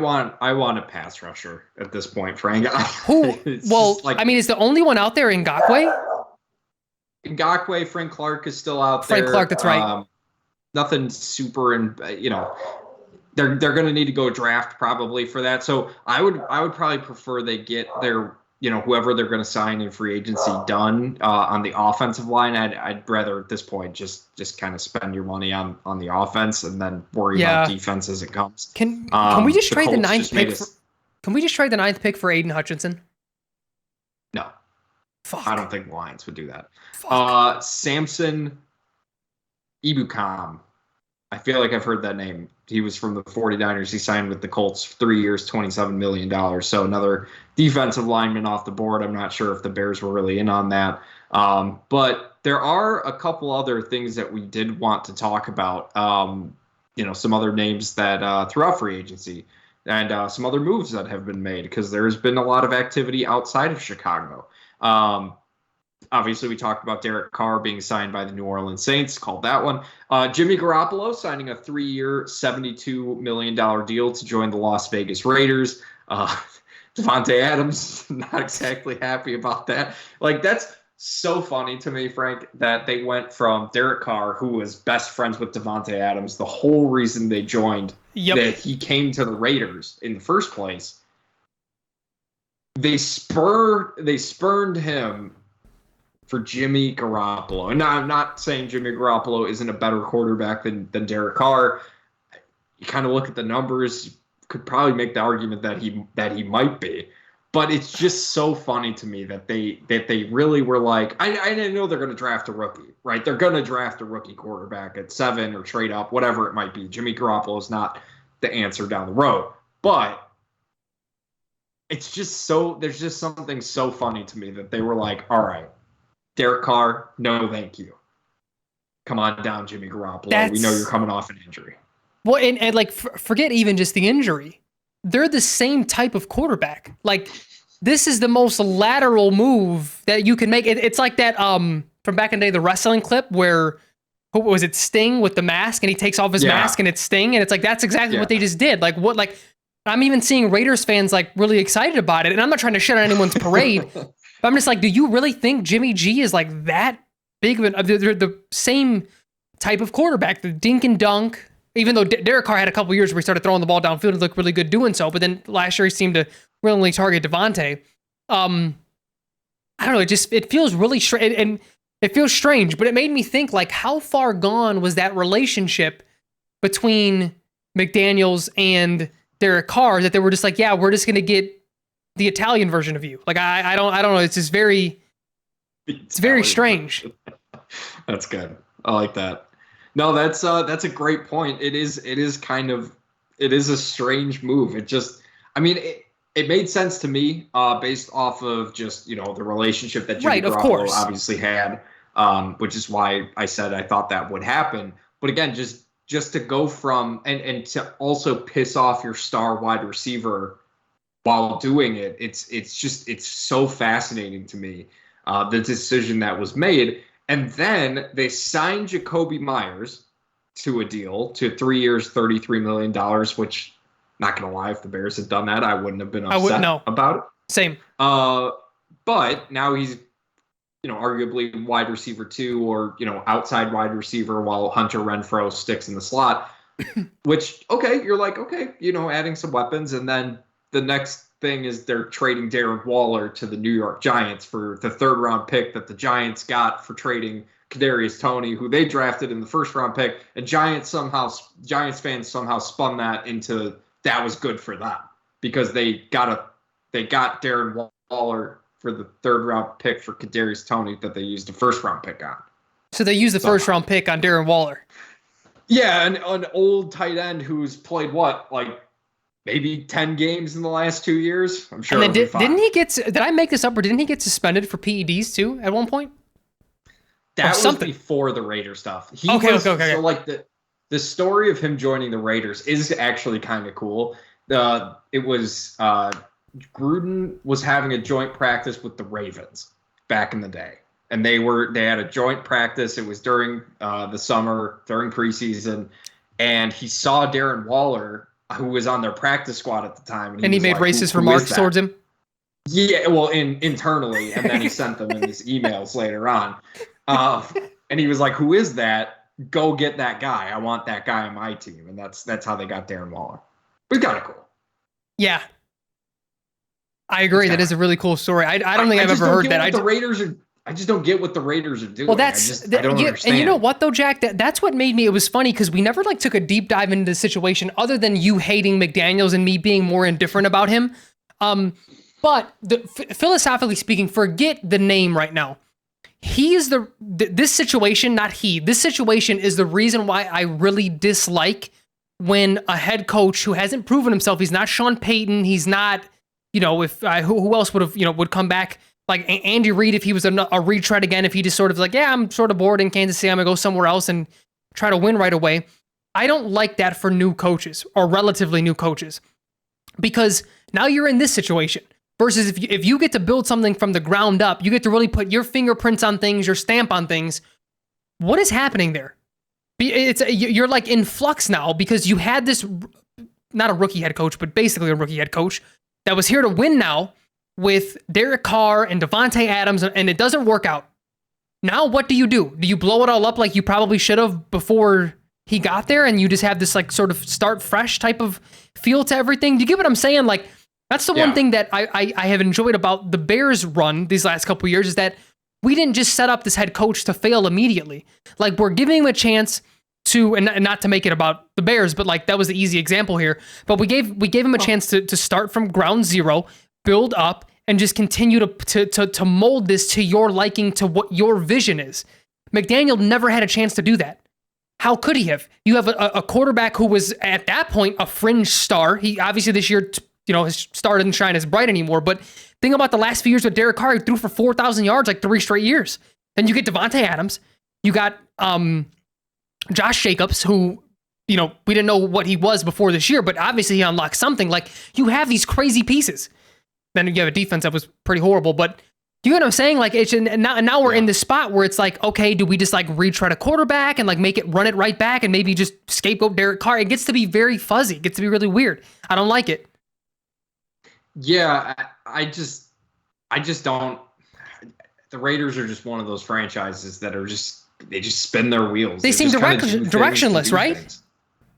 want a pass rusher at this point, Frank. Who? Well, I mean, is the only one out there Ngakoue? Ngakoue, Frank Clark is still out there. Frank Clark, that's right. Nothing super, and they're going to need to go draft probably for that. So I would probably prefer they get their whoever they're going to sign in free agency done on the offensive line. I'd rather at this point just kind of spend your money on the offense and then worry about defense as it comes. Can we just trade the 9th pick? Can we just trade the 9th pick for Aiden Hutchinson? No. Fuck. I don't think the Lions would do that. Samson Ebukam. I feel like I've heard that name. He was from the 49ers. He signed with the Colts 3 years, $27 million. So another defensive lineman off the board. I'm not sure if the Bears were really in on that. But there are a couple other things that we did want to talk about. Some other names that throughout free agency and some other moves that have been made, because there's been a lot of activity outside of Chicago. Obviously, we talked about Derek Carr being signed by the New Orleans Saints, called that one. Jimmy Garoppolo signing a 3-year, $72 million deal to join the Las Vegas Raiders. Devontae Adams, not exactly happy about that. Like, that's so funny to me, Frank, that they went from Derek Carr, who was best friends with Devontae Adams, the whole reason they joined, that he came to the Raiders in the first place. They spurned him for Jimmy Garoppolo. And now I'm not saying Jimmy Garoppolo isn't a better quarterback than Derek Carr. You kind of look at the numbers, you could probably make the argument that he might be. But it's just so funny to me that they really were like, I know they're going to draft a rookie, right? They're going to draft a rookie quarterback at 7 or trade up, whatever it might be. Jimmy Garoppolo is not the answer down the road. But it's just there's just something so funny to me that they were like, all right, Derek Carr, no thank you. Come on down, Jimmy Garoppolo. We know you're coming off an injury. Well, and like, forget even just the injury. They're the same type of quarterback. Like, this is the most lateral move that you can make. It's like that from back in the day, the wrestling clip where, who was it, Sting with the mask, and he takes off his mask and it's Sting, and it's like, that's exactly what they just did. Like, I'm even seeing Raiders fans like really excited about it, and I'm not trying to shit on anyone's parade, but I'm just like, do you really think Jimmy G is like that big of they're the same type of quarterback, the dink and dunk? Even though Derek Carr had a couple years where he started throwing the ball downfield and looked really good doing so, but then last year he seemed to willingly target Devontae. I don't know. It feels really strange, and it feels strange, but it made me think, like, how far gone was that relationship between McDaniels and Derek Carr that they were just like, yeah, we're just going to get the Italian version of you. Like, I don't know. It's just very strange. That's good. I like that. No, that's a great point. It is a strange move. It made sense to me based off of just, the relationship that Jimmy Garoppolo obviously had, which is why I said I thought that would happen. But again, just to go from and to also piss off your star wide receiver while doing it, it's so fascinating to me, the decision that was made. And then they signed Jacoby Myers to a deal to 3 years, $33 million, which, not going to lie, if the Bears had done that, I wouldn't have been upset about it. Same. But now he's, arguably wide receiver 2 or, outside wide receiver while Hunter Renfrow sticks in the slot, which, okay, you're like, okay, adding some weapons. And then the next thing is they're trading Darren Waller to the New York Giants for the 3rd round pick that the Giants got for trading Kadarius Toney, who they drafted in the 1st round pick. And Giants fans somehow spun that into that was good for them because they got Darren Waller for the 3rd round pick for Kadarius Toney that they used a 1st round pick on. So they used the 1st round pick on Darren Waller. Yeah, an old tight end who's played maybe 10 games in the last 2 years. I'm sure. And then didn't he get? Did I make this up, or didn't he get suspended for PEDs too at one point? That was before the Raider stuff. Okay. So like the story of him joining the Raiders is actually kind of cool. It was Gruden was having a joint practice with the Ravens back in the day, and they had a joint practice. It was during the summer, during preseason, and he saw Darren Waller, who was on their practice squad at the time. And he made racist remarks towards him? Yeah, well, internally, and then he sent them in his emails later on. And he was like, who is that? Go get that guy. I want that guy on my team. And that's how they got Darren Waller. It was kind of cool. Yeah. I agree. That is a really cool story. I don't think I've ever heard that. I just don't get what the Raiders are doing. Well, I don't understand. And you know what, though, Jack? That's what made me. It was funny because we never took a deep dive into the situation, other than you hating McDaniels and me being more indifferent about him. But philosophically speaking, forget the name right now. He is this situation, not he. This situation is the reason why I really dislike when a head coach who hasn't proven himself. He's not Sean Payton. He's not. Who else would come back? Like Andy Reid, if he was a retread again, if he just sort of I'm sort of bored in Kansas City, I'm going to go somewhere else and try to win right away. I don't like that for new coaches or relatively new coaches, because now you're in this situation versus if you get to build something from the ground up, you get to really put your fingerprints on things, your stamp on things. What is happening there? You're like in flux now because you had this, not a rookie head coach, but basically a rookie head coach that was here to win now with Derek Carr and Devontae Adams, and it doesn't work out. Now what do? Do you blow it all up like you probably should have before he got there, and you just have this like sort of start fresh type of feel to everything? Do you get what I'm saying? Like, that's the one thing that I have enjoyed about the Bears run these last couple of years, is that we didn't just set up this head coach to fail immediately. Like, we're giving him a chance to, and not to make it about the Bears, but like that was the easy example here. But we gave him a chance to start from ground zero, build up, and just continue to mold this to your liking, to what your vision is. McDaniel never had a chance to do that. How could he have? You have a quarterback who was at that point a fringe star. He obviously this year, his star doesn't shine as bright anymore. But think about the last few years with Derek Carr. He threw for 4,000 yards like 3 straight years. Then you get Devontae Adams. You got Josh Jacobs, who, we didn't know what he was before this year, but obviously he unlocked something. Like, you have these crazy pieces. Then you have a defense that was pretty horrible, but you know what I'm saying? Like, it's now we're in this spot where it's like, okay, do we just like retread a quarterback and like run it right back and maybe just scapegoat Derek Carr? It gets to be very fuzzy. It gets to be really weird. I don't like it. Yeah, I just don't. The Raiders are just one of those franchises that are they just spin their wheels. They seem directionless, right? Things.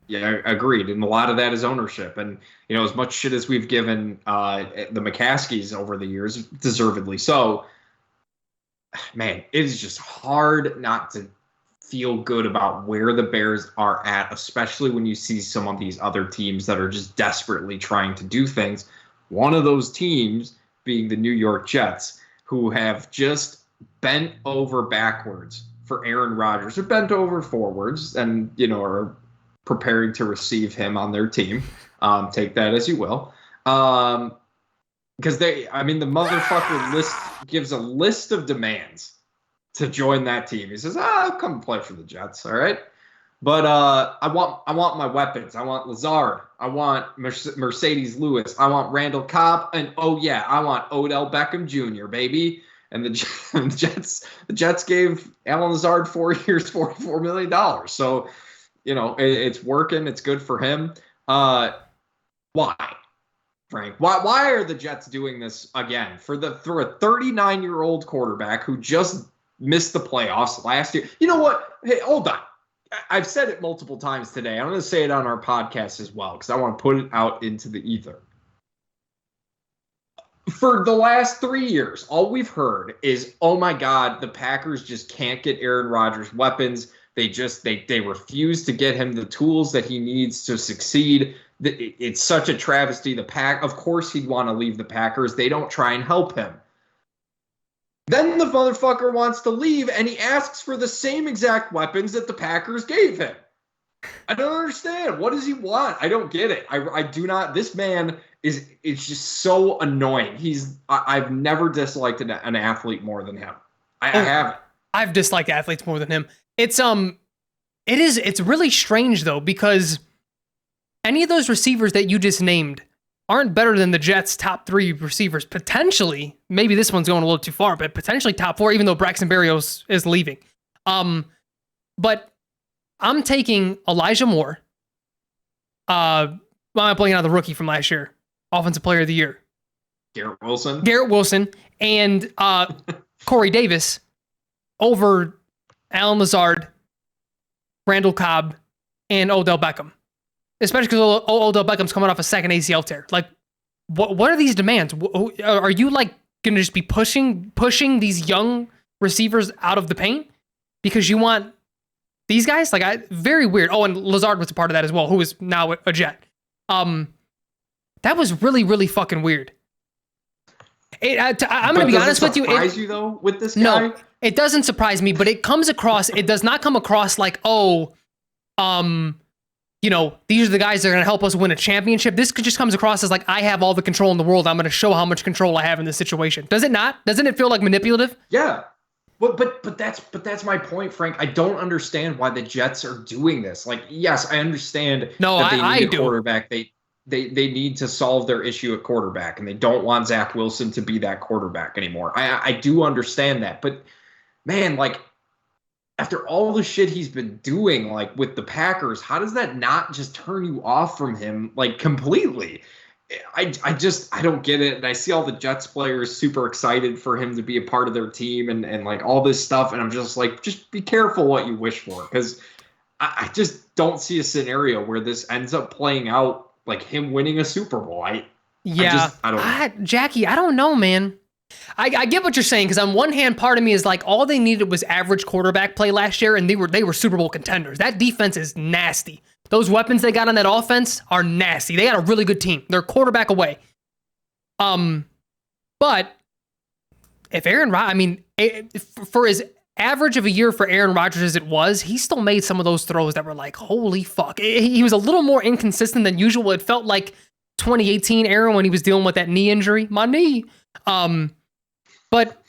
Yeah, agreed. And a lot of that is ownership. And, as much shit as we've given the McCaskies over the years, deservedly so, man, it is just hard not to feel good about where the Bears are at, especially when you see some of these other teams that are just desperately trying to do things. One of those teams being the New York Jets, who have just bent over backwards for Aaron Rodgers, or bent over forwards, and, are preparing to receive him on their team. Take that as you will. Because the motherfucker gives a list of demands to join that team. He says, I'll come play for the Jets, all right? But I want my weapons. I want Lazard. I want Mercedes Lewis. I want Randall Cobb. And, I want Odell Beckham Jr., baby. And the Jets gave Alan Lazard 4 years, $44 million. So, it's working. It's good for him. Why, Frank? Why are the Jets doing this again for a 39-year-old quarterback who just missed the playoffs last year? You know what? Hey, hold on. I've said it multiple times today. I'm going to say it on our podcast as well because I want to put it out into the ether. For the last 3 years, all we've heard is, oh my God, the Packers just can't get Aaron Rodgers weapons. They refuse to get him the tools that he needs to succeed. It's such a travesty. Of course he'd want to leave the Packers. They don't try and help him. Then the motherfucker wants to leave, and he asks for the same exact weapons that the Packers gave him. I don't understand. What does he want? I don't get it. I do not. This man it's just so annoying. I've never disliked an athlete more than him. I haven't. I've disliked athletes more than him. It's really strange though, because any of those receivers that you just named aren't better than the Jets' top 3 receivers. Potentially, maybe this one's going a little too far, but potentially top 4, even though Braxton Berrios is leaving. But I'm taking Elijah Moore. I'm playing out the rookie from last year, Offensive Player of the Year. Garrett Wilson, and Corey Davis over Alan Lazard, Randall Cobb, and Odell Beckham. Especially because Odell Beckham's coming off a second ACL tear. Like, what are these demands? Are you like going to just be pushing these young receivers out of the paint because you want these guys? Like, very weird. Oh, and Lazard was a part of that as well, who is now a Jet. That was really, really fucking weird. I'm going to be honest with you. Does it surprise you though with this guy? No, it doesn't surprise me, but it does not come across like, these are the guys that are going to help us win a championship. This just comes across as like, I have all the control in the world. I'm going to show how much control I have in this situation. Does it not? Doesn't it feel like manipulative? Yeah. But that's my point, Frank. I don't understand why the Jets are doing this. Like, yes, I understand that they need a quarterback. They need to solve their issue at quarterback, and they don't want Zach Wilson to be that quarterback anymore. I do understand that. But, man, like, after all the shit he's been doing, like, with the Packers, how does that not just turn you off from him, like, completely? I don't get it. And I see all the Jets players super excited for him to be a part of their team and like all this stuff. And I'm just like, just be careful what you wish for, because I just don't see a scenario where this ends up playing out like him winning a Super Bowl. I don't know. Jackie, I don't know, man. I get what you're saying, because on one hand, part of me is like, all they needed was average quarterback play last year, and they were Super Bowl contenders. That defense is nasty. Those weapons they got on that offense are nasty. They got a really good team. They're quarterback away. But if for as average of a year for Aaron Rodgers as it was, he still made some of those throws that were like, holy fuck. He was a little more inconsistent than usual. It felt like 2018 Aaron when he was dealing with that knee injury. My knee. But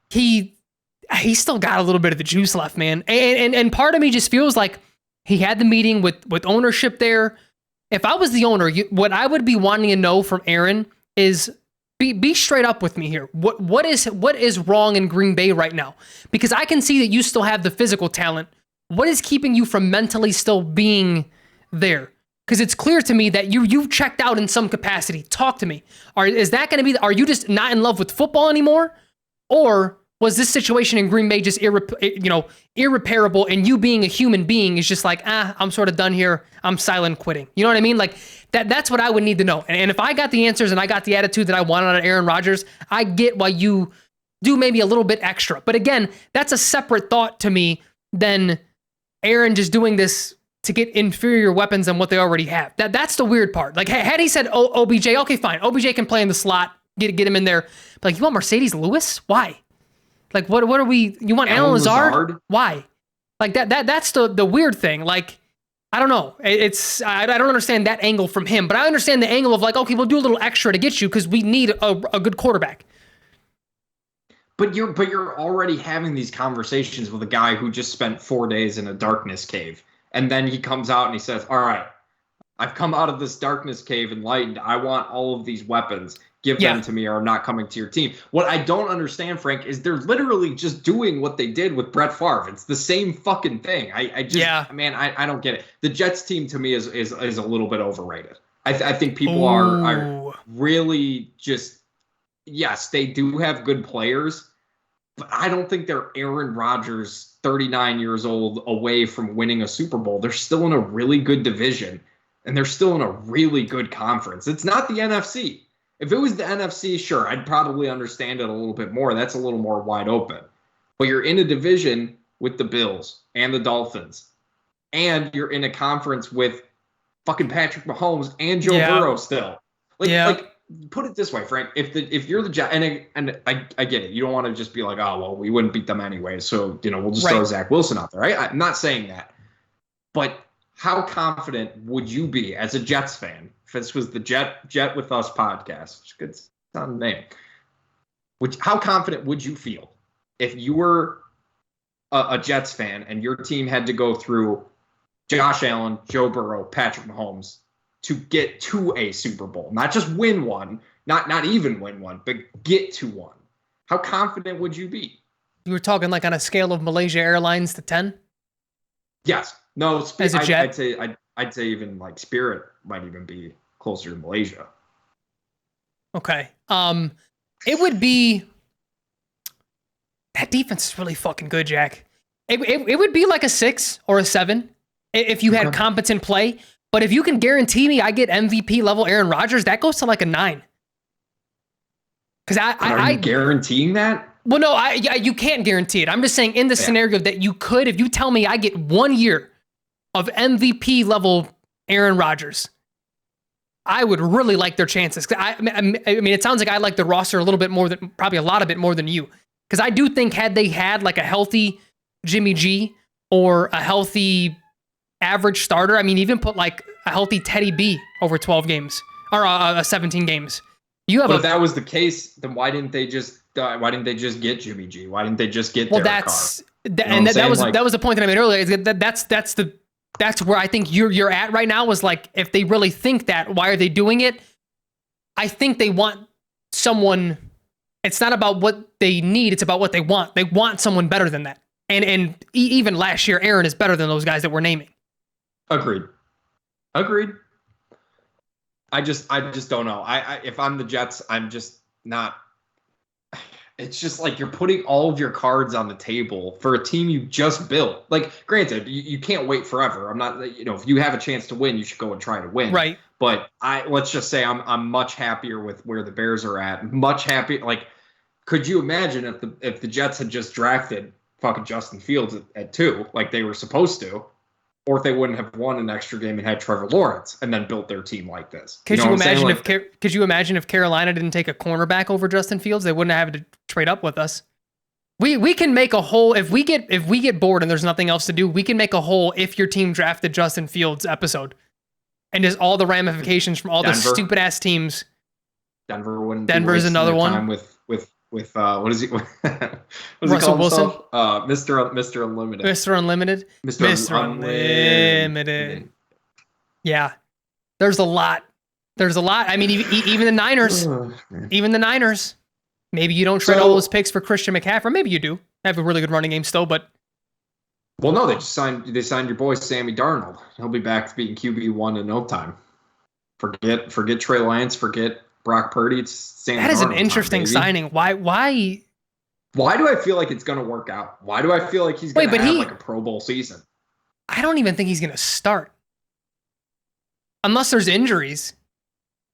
he still got a little bit of the juice left, man. And part of me just feels like he had the meeting with ownership there. If I was the owner, what I would be wanting to know from Aaron is be straight up with me here. What is wrong in Green Bay right now? Because I can see that you still have the physical talent. What is keeping you from mentally still being there? Because it's clear to me that you've checked out in some capacity. Talk to me. Is that going to be? Are you just not in love with football anymore, or was this situation in Green Bay just irreparable? And you being a human being is just like, I'm sort of done here. I'm silent quitting. You know what I mean? Like that's what I would need to know. And if I got the answers and I got the attitude that I wanted out of Aaron Rodgers, I get why you do maybe a little bit extra. But again, that's a separate thought to me than Aaron just doing this to get inferior weapons than what they already have. That's the weird part. Like, had he said OBJ, okay, fine. OBJ can play in the slot, get him in there. But like, you want Mercedes Lewis? Why? Like, what are we? You want Alan Lazard? Why? Like that's the weird thing. Like, I don't know. I don't understand that angle from him, but I understand the angle of like, okay, we'll do a little extra to get you because we need a good quarterback. But you're already having these conversations with a guy who just spent 4 days in a darkness cave. And then he comes out and he says, all right, I've come out of this darkness cave enlightened. I want all of these weapons. Give them to me or I'm not coming to your team. What I don't understand, Frank, is they're literally just doing what they did with Brett Favre. It's the same fucking thing. I don't get it. The Jets team to me is a little bit overrated. I think people are really just, yes, they do have good players, but I don't think they're Aaron Rodgers, 39 years old, away from winning a Super Bowl. They're still in a really good division, and they're still in a really good conference. It's not the NFC. If it was the NFC, sure, I'd probably understand it a little bit more. That's a little more wide open. But you're in a division with the Bills and the Dolphins, and you're in a conference with fucking Patrick Mahomes and Joe Burrow still. Like, put it this way, Frank. If you're the Jets, and I get it, you don't want to just be like, oh well, we wouldn't beat them anyway, so we'll just throw Zach Wilson out there. I'm not saying that, but how confident would you be as a Jets fan if this was the Jet with Us podcast? Which is a good sound name. How confident would you feel if you were a Jets fan and your team had to go through Josh Allen, Joe Burrow, Patrick Mahomes to get to a Super Bowl? Not just win one, not even win one, but get to one. How confident would you be? You were talking like on a scale of Malaysia Airlines to 10? Yes. No, as a Jet? I'd say even like Spirit might even be closer to Malaysia. Okay. It would be, that defense is really fucking good, Jack. It would be like a 6 or a 7 if you had competent play. But if you can guarantee me I get MVP level Aaron Rodgers, that goes to like a 9. Because are you guaranteeing that? Well, no, you can't guarantee it. I'm just saying in the scenario that you could, if you tell me I get 1 year of MVP level Aaron Rodgers, I would really like their chances. I mean, it sounds like I like the roster a little bit more than, probably a lot of it more than you. Because I do think had they had like a healthy Jimmy G or a healthy average starter, I mean, even put like a healthy Teddy B over 12 games or 17 games. If that was the case, then why didn't they just get Jimmy G? Why didn't they just get Derek Carr? That was the point that I made earlier. Is that's where I think you're at right now. Was like, if they really think that, why are they doing it? I think they want someone. It's not about what they need; it's about what they want. They want someone better than that. And even last year, Aaron is better than those guys that we're naming. Agreed. I just don't know. If I'm the Jets, I'm just not. It's just like you're putting all of your cards on the table for a team you just built. Like, granted, you can't wait forever. I'm not, if you have a chance to win, you should go and try to win. Right. But let's just say I'm much happier with where the Bears are at. Much happier. Like, could you imagine if the Jets had just drafted fucking Justin Fields at 2, like they were supposed to, or if they wouldn't have won an extra game and had Trevor Lawrence and then built their team like this? Could you imagine could you imagine if Carolina didn't take a cornerback over Justin Fields? They wouldn't have to trade up with us. We can make a whole if we get bored and there's nothing else to do, we can make a whole if your team drafted Justin Fields episode. And just all the ramifications from all the stupid ass teams. Denver's another one. Time with what is he? What does Russell he call Wilson? himself? Mr. Unlimited. Mr. Unlimited. Mr. Unlimited. Yeah. There's a lot. I mean, even the Niners. Even the Niners. Maybe you don't trade all those picks for Christian McCaffrey. Maybe you do. Have a really good running game still, but. Well, no, they signed your boy Sammy Darnold. He'll be back to being QB1 in no time. Forget Trey Lance. Forget Brock Purdy. It's Sammy Darnold. That is an interesting signing. Why? Why do I feel like it's going to work out? Why do I feel like he's going to have like a Pro Bowl season? I don't even think he's going to start. Unless there's injuries.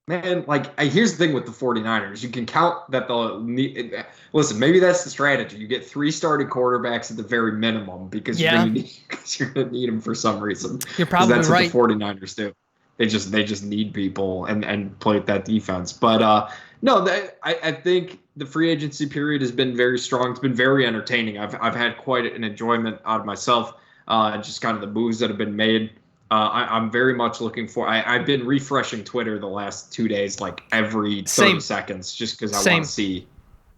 Man, like, here's the thing with the 49ers. You can count that they'll need. Listen, maybe that's the strategy. You get 3 starting quarterbacks at the very minimum because you're going to need them for some reason. You're probably that's right. What the 49ers do. They just need people and play with that defense. But no, I think the free agency period has been very strong. It's been very entertaining. I've had quite an enjoyment out of myself. Just kind of the moves that have been made. I'm very much looking for. I've been refreshing Twitter the last 2 days, like every 30 seconds, just because I want to see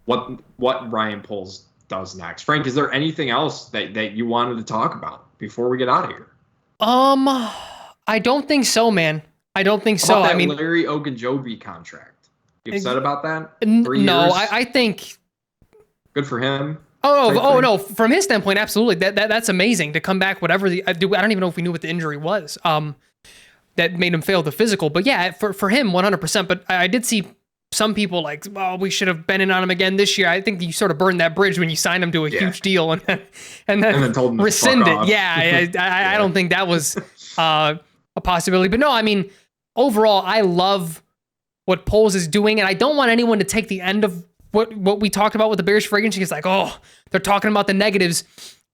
what Ryan Poles does next. Frank, is there anything else that you wanted to talk about before we get out of here? I don't think so, man. I don't think so. I mean, Larry Ogunjobi contract. You've said about that? 3 years? No, I think. Good for him. Oh no! From his standpoint, absolutely. That's amazing to come back. Whatever I don't even know if we knew what the injury was. That made him fail the physical. But yeah, for him, 100%. But I did see some people like, well, we should have been in on him again this year. I think you sort of burned that bridge when you signed him to a huge deal and then told him rescind it. Off. Yeah, I don't think that was a possibility. But no, I mean, overall, I love what Poles is doing, and I don't want anyone to take the end of what we talked about with the Bears free agency. It's like, oh, they're talking about the negatives.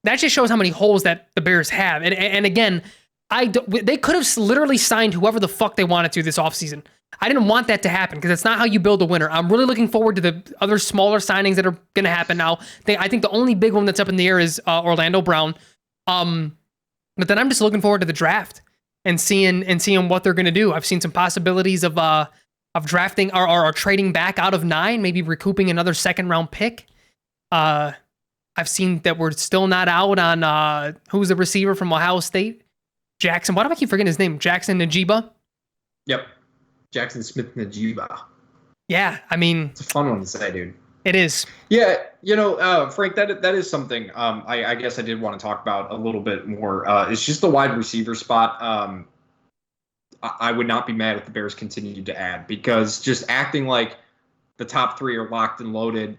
That just shows how many holes that the Bears have. And again, they could have literally signed whoever the fuck they wanted to this offseason. I didn't want that to happen because that's not how you build a winner. I'm really looking forward to the other smaller signings that are going to happen now. I think the only big one that's up in the air is Orlando Brown. But then I'm just looking forward to the draft and seeing what they're going to do. I've seen some possibilities of drafting or trading back out of 9, maybe recouping another second round pick. I've seen that we're still not out on who's the receiver from Ohio State. Jackson. Why do I keep forgetting his name? Jackson Najiba? Yep. Jackson Smith Najiba. Yeah, I mean, it's a fun one to say, dude. It is. Yeah, Frank, that is something I guess I did want to talk about a little bit more. It's just the wide receiver spot. I would not be mad if the Bears continued to add, because just acting like the top 3 are locked and loaded,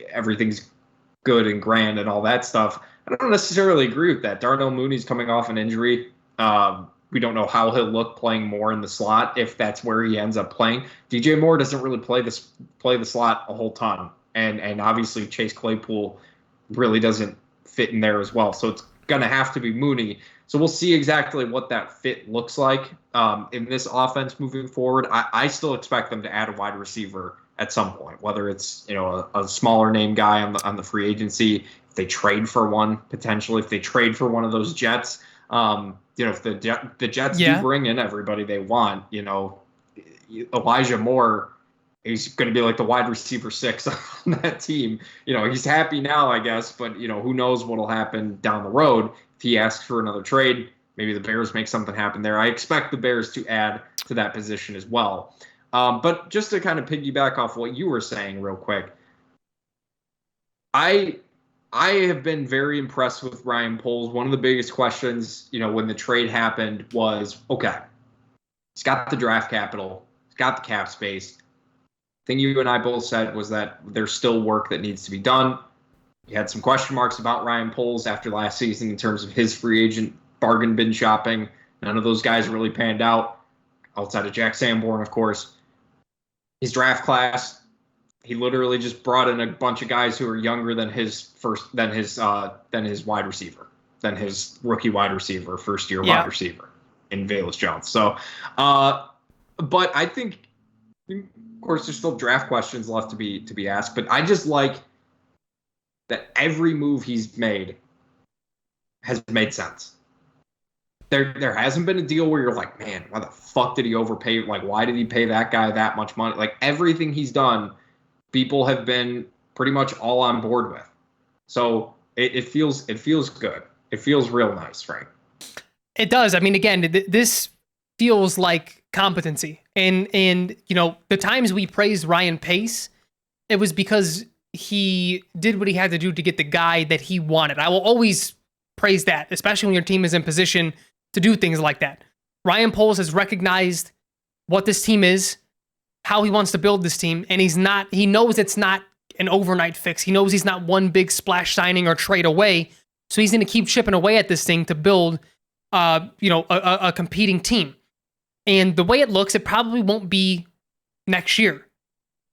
everything's good and grand and all that stuff. I don't necessarily agree with that. Darnell Mooney's coming off an injury. We don't know how he'll look playing more in the slot, if that's where he ends up playing. DJ Moore doesn't really play the slot a whole ton. And obviously Chase Claypool really doesn't fit in there as well. So it's going to have to be Mooney. So we'll see exactly what that fit looks like in this offense moving forward. I still expect them to add a wide receiver at some point, whether it's a smaller name guy on the free agency, if they trade for one potentially, if they trade for one of those Jets. If the Jets do bring in everybody they want, Elijah Moore, he's going to be like the wide receiver 6 on that team. He's happy now, I guess, but who knows what'll happen down the road. If he asks for another trade, maybe the Bears make something happen there. I expect the Bears to add to that position as well. But just to kind of piggyback off what you were saying real quick, I have been very impressed with Ryan Poles. One of the biggest questions, when the trade happened was, okay, he's got the draft capital. got the cap space. Thing you and I both said was that there's still work that needs to be done. You had some question marks about Ryan Poles after last season in terms of his free agent bargain bin shopping. None of those guys really panned out, outside of Jack Sanborn, of course. His draft class, he literally just brought in a bunch of guys who are younger than his wide receiver, than his rookie wide receiver, first year wide receiver in Velus Jones. So, but I think, of course, there's still draft questions left to be asked. But I just like that every move he's made has made sense. There hasn't been a deal where you're like, man, why the fuck did he overpay? Like, why did he pay that guy that much money? Like, everything he's done, people have been pretty much all on board with. So it feels good. It feels real nice, Frank. It does. I mean, again, this feels like competency. And you know, the times we praised Ryan Pace, it was because he did what he had to do to get the guy that he wanted. I will always praise that, especially when your team is in position to do things like that. Ryan Poles has recognized what this team is, how he wants to build this team, and he knows it's not an overnight fix. He knows he's not one big splash signing or trade away. So he's going to keep chipping away at this thing to build, a competing team. And the way it looks, it probably won't be next year.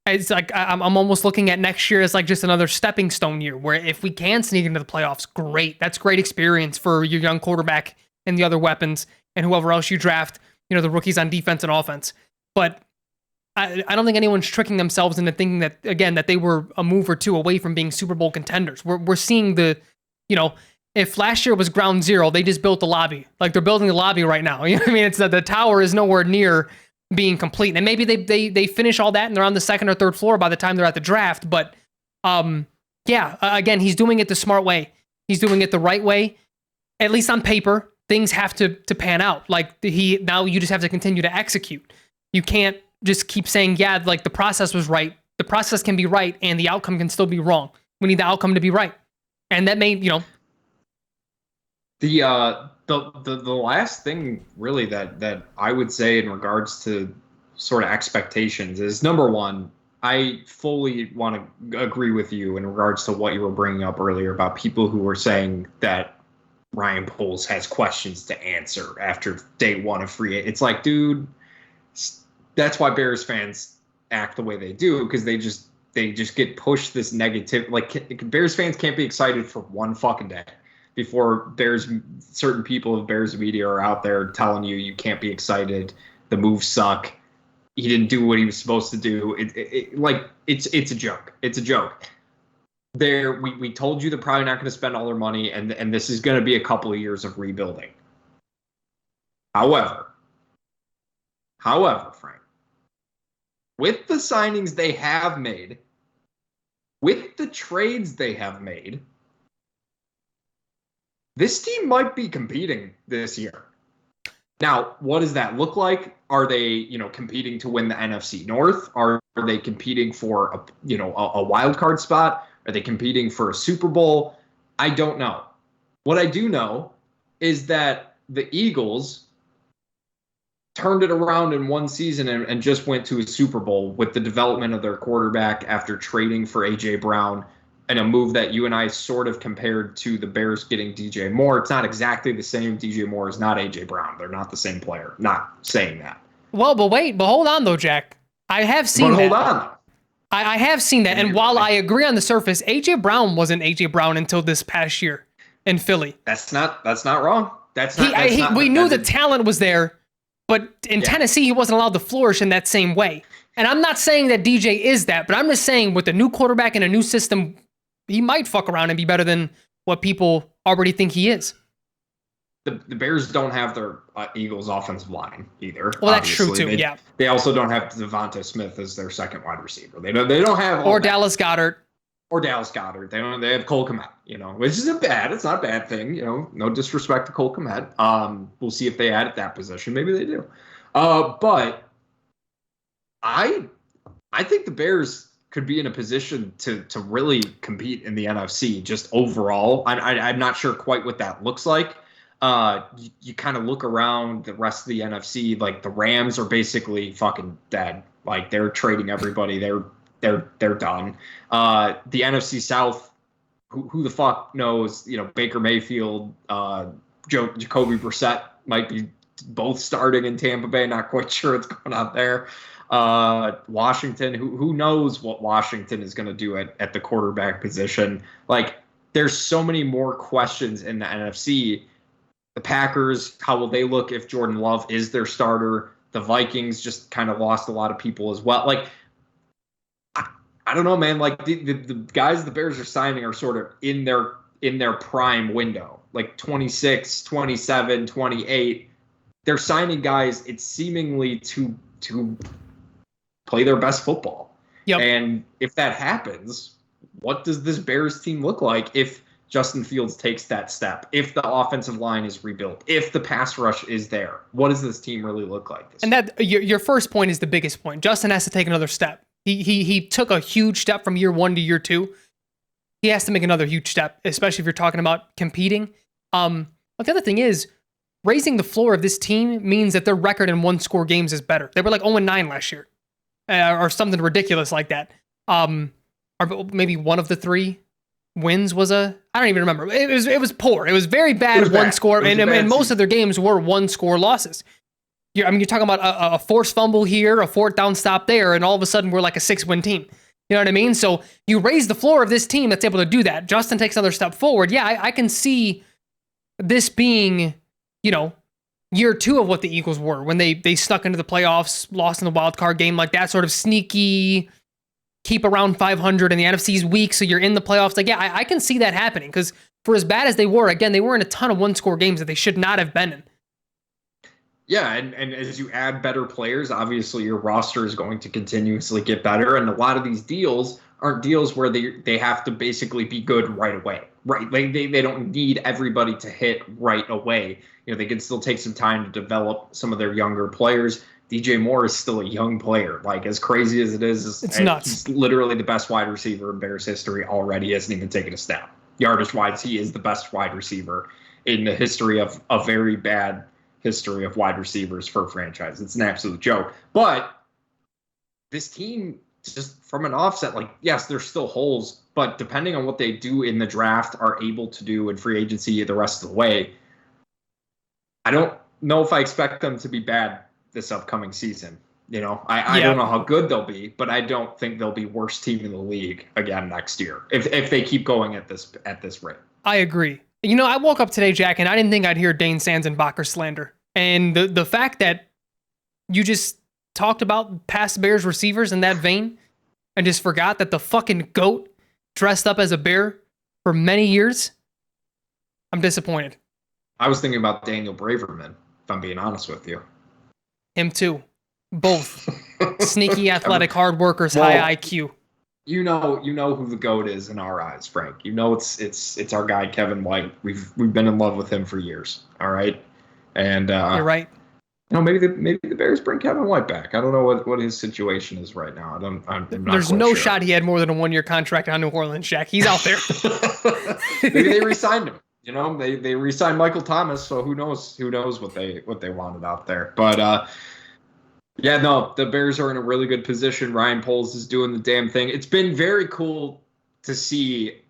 It's like I'm almost looking at next year as like just another stepping stone year, where if we can sneak into the playoffs, great. That's great experience for your young quarterback and the other weapons and whoever else you draft, you know, the rookies on defense and offense. But I don't think anyone's tricking themselves into thinking that, again, that they were a move or two away from being Super Bowl contenders. We're seeing if last year was ground zero, they just built the lobby. Like, they're building the lobby right now. You know what I mean? It's that the tower is nowhere near being complete. And maybe they finish all that and they're on the second or third floor by the time they're at the draft. But again, he's doing it the smart way. He's doing it the right way. At least on paper, things have to pan out. Like, now you just have to continue to execute. You can't just keep saying, yeah, like the process was right. The process can be right and the outcome can still be wrong. We need the outcome to be right. And that may, The last thing really that I would say in regards to sort of expectations is, number one, I fully want to agree with you in regards to what you were bringing up earlier about people who were saying that Ryan Poles has questions to answer after day one of free agency. It's like, dude, that's why Bears fans act the way they do, because they just get pushed this negative. Like, Bears fans can't be excited for one fucking day before certain people of Bears media are out there telling you can't be excited. The moves suck. He didn't do what he was supposed to do. It's a joke. It's a joke. We told you they're probably not going to spend all their money, and this is going to be a couple of years of rebuilding. However, Frank, with the signings they have made, with the trades they have made, this team might be competing this year. Now, what does that look like? Are they, competing to win the NFC North? Are they competing for a wild card spot? Are they competing for a Super Bowl? I don't know. What I do know is that the Eagles turned it around in one season and just went to a Super Bowl with the development of their quarterback after trading for A.J. Brown, and a move that you and I sort of compared to the Bears getting DJ Moore. It's not exactly the same. DJ Moore is not A.J. Brown. They're not the same player. Not saying that. Well, but hold on though, Jack. I have seen that. Hold on. I have seen that. And while I agree on the surface, A.J. Brown wasn't A.J. Brown until this past year in Philly. That's not wrong. We knew the talent was there, but in Tennessee, he wasn't allowed to flourish in that same way. And I'm not saying that DJ is that, but I'm just saying with a new quarterback and a new system, he might fuck around and be better than what people already think he is. The Bears don't have their Eagles offensive line either. Well, that's true too. They also don't have Devonta Smith as their second wide receiver. They don't have Dallas Goedert. They have Cole Kmet, which is it's not a bad thing. No disrespect to Cole Kmet. We'll see if they add at that position. Maybe they do. But I think the Bears could be in a position to really compete in the NFC just overall. I'm not sure quite what that looks like. You kind of look around the rest of the NFC, like the Rams are basically fucking dead. Like they're trading everybody. They're done. The NFC South, who the fuck knows? You know, Baker Mayfield, Jacoby Brissett might be both starting in Tampa Bay. Not quite sure what's going on there. Washington, who knows what Washington is going to do at the quarterback position? Like, there's so many more questions in the NFC. The Packers, how will they look if Jordan Love is their starter? The Vikings just kind of lost a lot of people as well. Like, I don't know, man. Like the guys the Bears are signing are sort of in their prime window, like 26, 27, 28. They're signing guys, it's seemingly to play their best football. Yep. And if that happens, what does this Bears team look like if Justin Fields takes that step, if the offensive line is rebuilt, if the pass rush is there? What does this team really look like? And that your first point is the biggest point. Justin has to take another step. He took a huge step from year 1 to year 2. He has to make another huge step, especially if you're talking about competing. But the other thing is, raising the floor of this team means that their record in 1-score games is better. They were like 0-9 last year, or something ridiculous like that. Or maybe one of the 3 wins was I don't even remember. It was poor. It was very bad. 1-score, and most of their games were 1-score losses. You're talking about a forced fumble here, a 4th down stop there, and all of a sudden we're like a 6-win team. You know what I mean? So you raise the floor of this team that's able to do that. Justin takes another step forward. Yeah, I can see this being, year 2 of what the Eagles were when they snuck into the playoffs, lost in the wild card game, like that sort of sneaky, keep around 500, and the NFC's weak, so you're in the playoffs. Like, yeah, I can see that happening, because for as bad as they were, again, they were in a ton of 1-score games that they should not have been in. Yeah, and as you add better players, obviously your roster is going to continuously get better. And a lot of these deals aren't deals where they have to basically be good right away, right? Like they don't need everybody to hit right away. They can still take some time to develop some of their younger players. DJ Moore is still a young player. Like, as crazy as it is, it's nuts. He's literally the best wide receiver in Bears history already. He hasn't even taken a step. Yardage-wise, he is the best wide receiver in the history of a very bad history of wide receivers for a franchise. It's an absolute joke. But this team, just from an offset, like, yes, there's still holes, but depending on what they do in the draft, are able to do in free agency the rest of the way, I don't know if I expect them to be bad this upcoming season. I don't know how good they'll be, but I don't think they'll be worst team in the league again next year if they keep going at this rate. I agree. I woke up today, Jack, and I didn't think I'd hear Dane Sanzenbacher slander. And the fact that you just talked about past Bears receivers in that vein and just forgot that the fucking GOAT dressed up as a bear for many years, I'm disappointed. I was thinking about Daniel Braverman, if I'm being honest with you. Him too. Both. Sneaky, athletic, hard workers, high IQ. You know who the GOAT is in our eyes, Frank. It's our guy Kevin White. We've been in love with him for years. All right, and you're right. Maybe the Bears bring Kevin White back. I don't know what his situation is right now. There's no shot he had more than a 1-year contract on New Orleans, Jack. He's out there. Maybe they re-signed him. They re-signed Michael Thomas. So who knows what they wanted out there, but. Yeah, no, the Bears are in a really good position. Ryan Poles is doing the damn thing. It's been very cool to see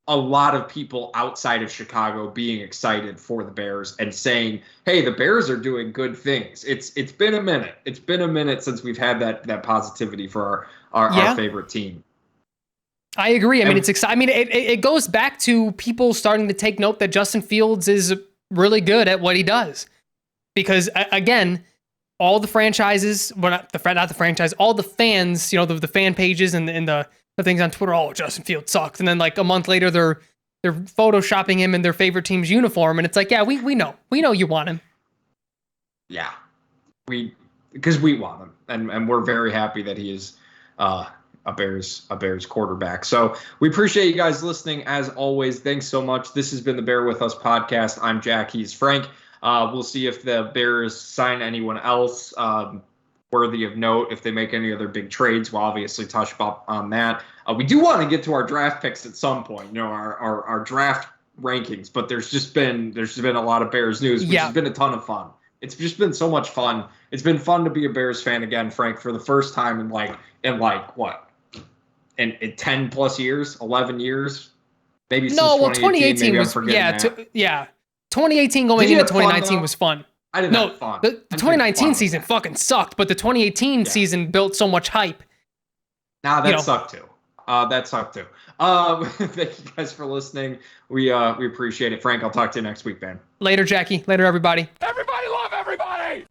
a lot of people outside of Chicago being excited for the Bears and saying, hey, the Bears are doing good things. It's been a minute. It's been a minute since we've had that positivity for our favorite team. I agree. I mean, it's exciting. I mean, it goes back to people starting to take note that Justin Fields is really good at what he does. Because, again, all the franchises, well, not the franchise, all the fans, the fan pages and the things on Twitter, oh, Justin Fields sucks. And then like a month later, they're photoshopping him in their favorite team's uniform. And it's like, yeah, we know you want him. Yeah, because we want him. And we're very happy that he is a Bears quarterback. So we appreciate you guys listening. As always, thanks so much. This has been the Bear With Us podcast. I'm Jack. He's Frank. We'll see if the Bears sign anyone else worthy of note. If they make any other big trades, we'll obviously touch on that. We do want to get to our draft picks at some point. Our draft rankings, but there's just been a lot of Bears news, which has been a ton of fun. It's just been so much fun. It's been fun to be a Bears fan again, Frank, for the first time in what? In 10 plus years, 11 years, maybe since 2018 was 2018 going into 2019 was fun. I didn't have fun. The 2019 season fucking sucked, but the 2018 season built so much hype. Nah, that sucked too. Thank you guys for listening. We appreciate it. Frank, I'll talk to you next week, man. Later, Jackie. Later, everybody. Everybody love everybody!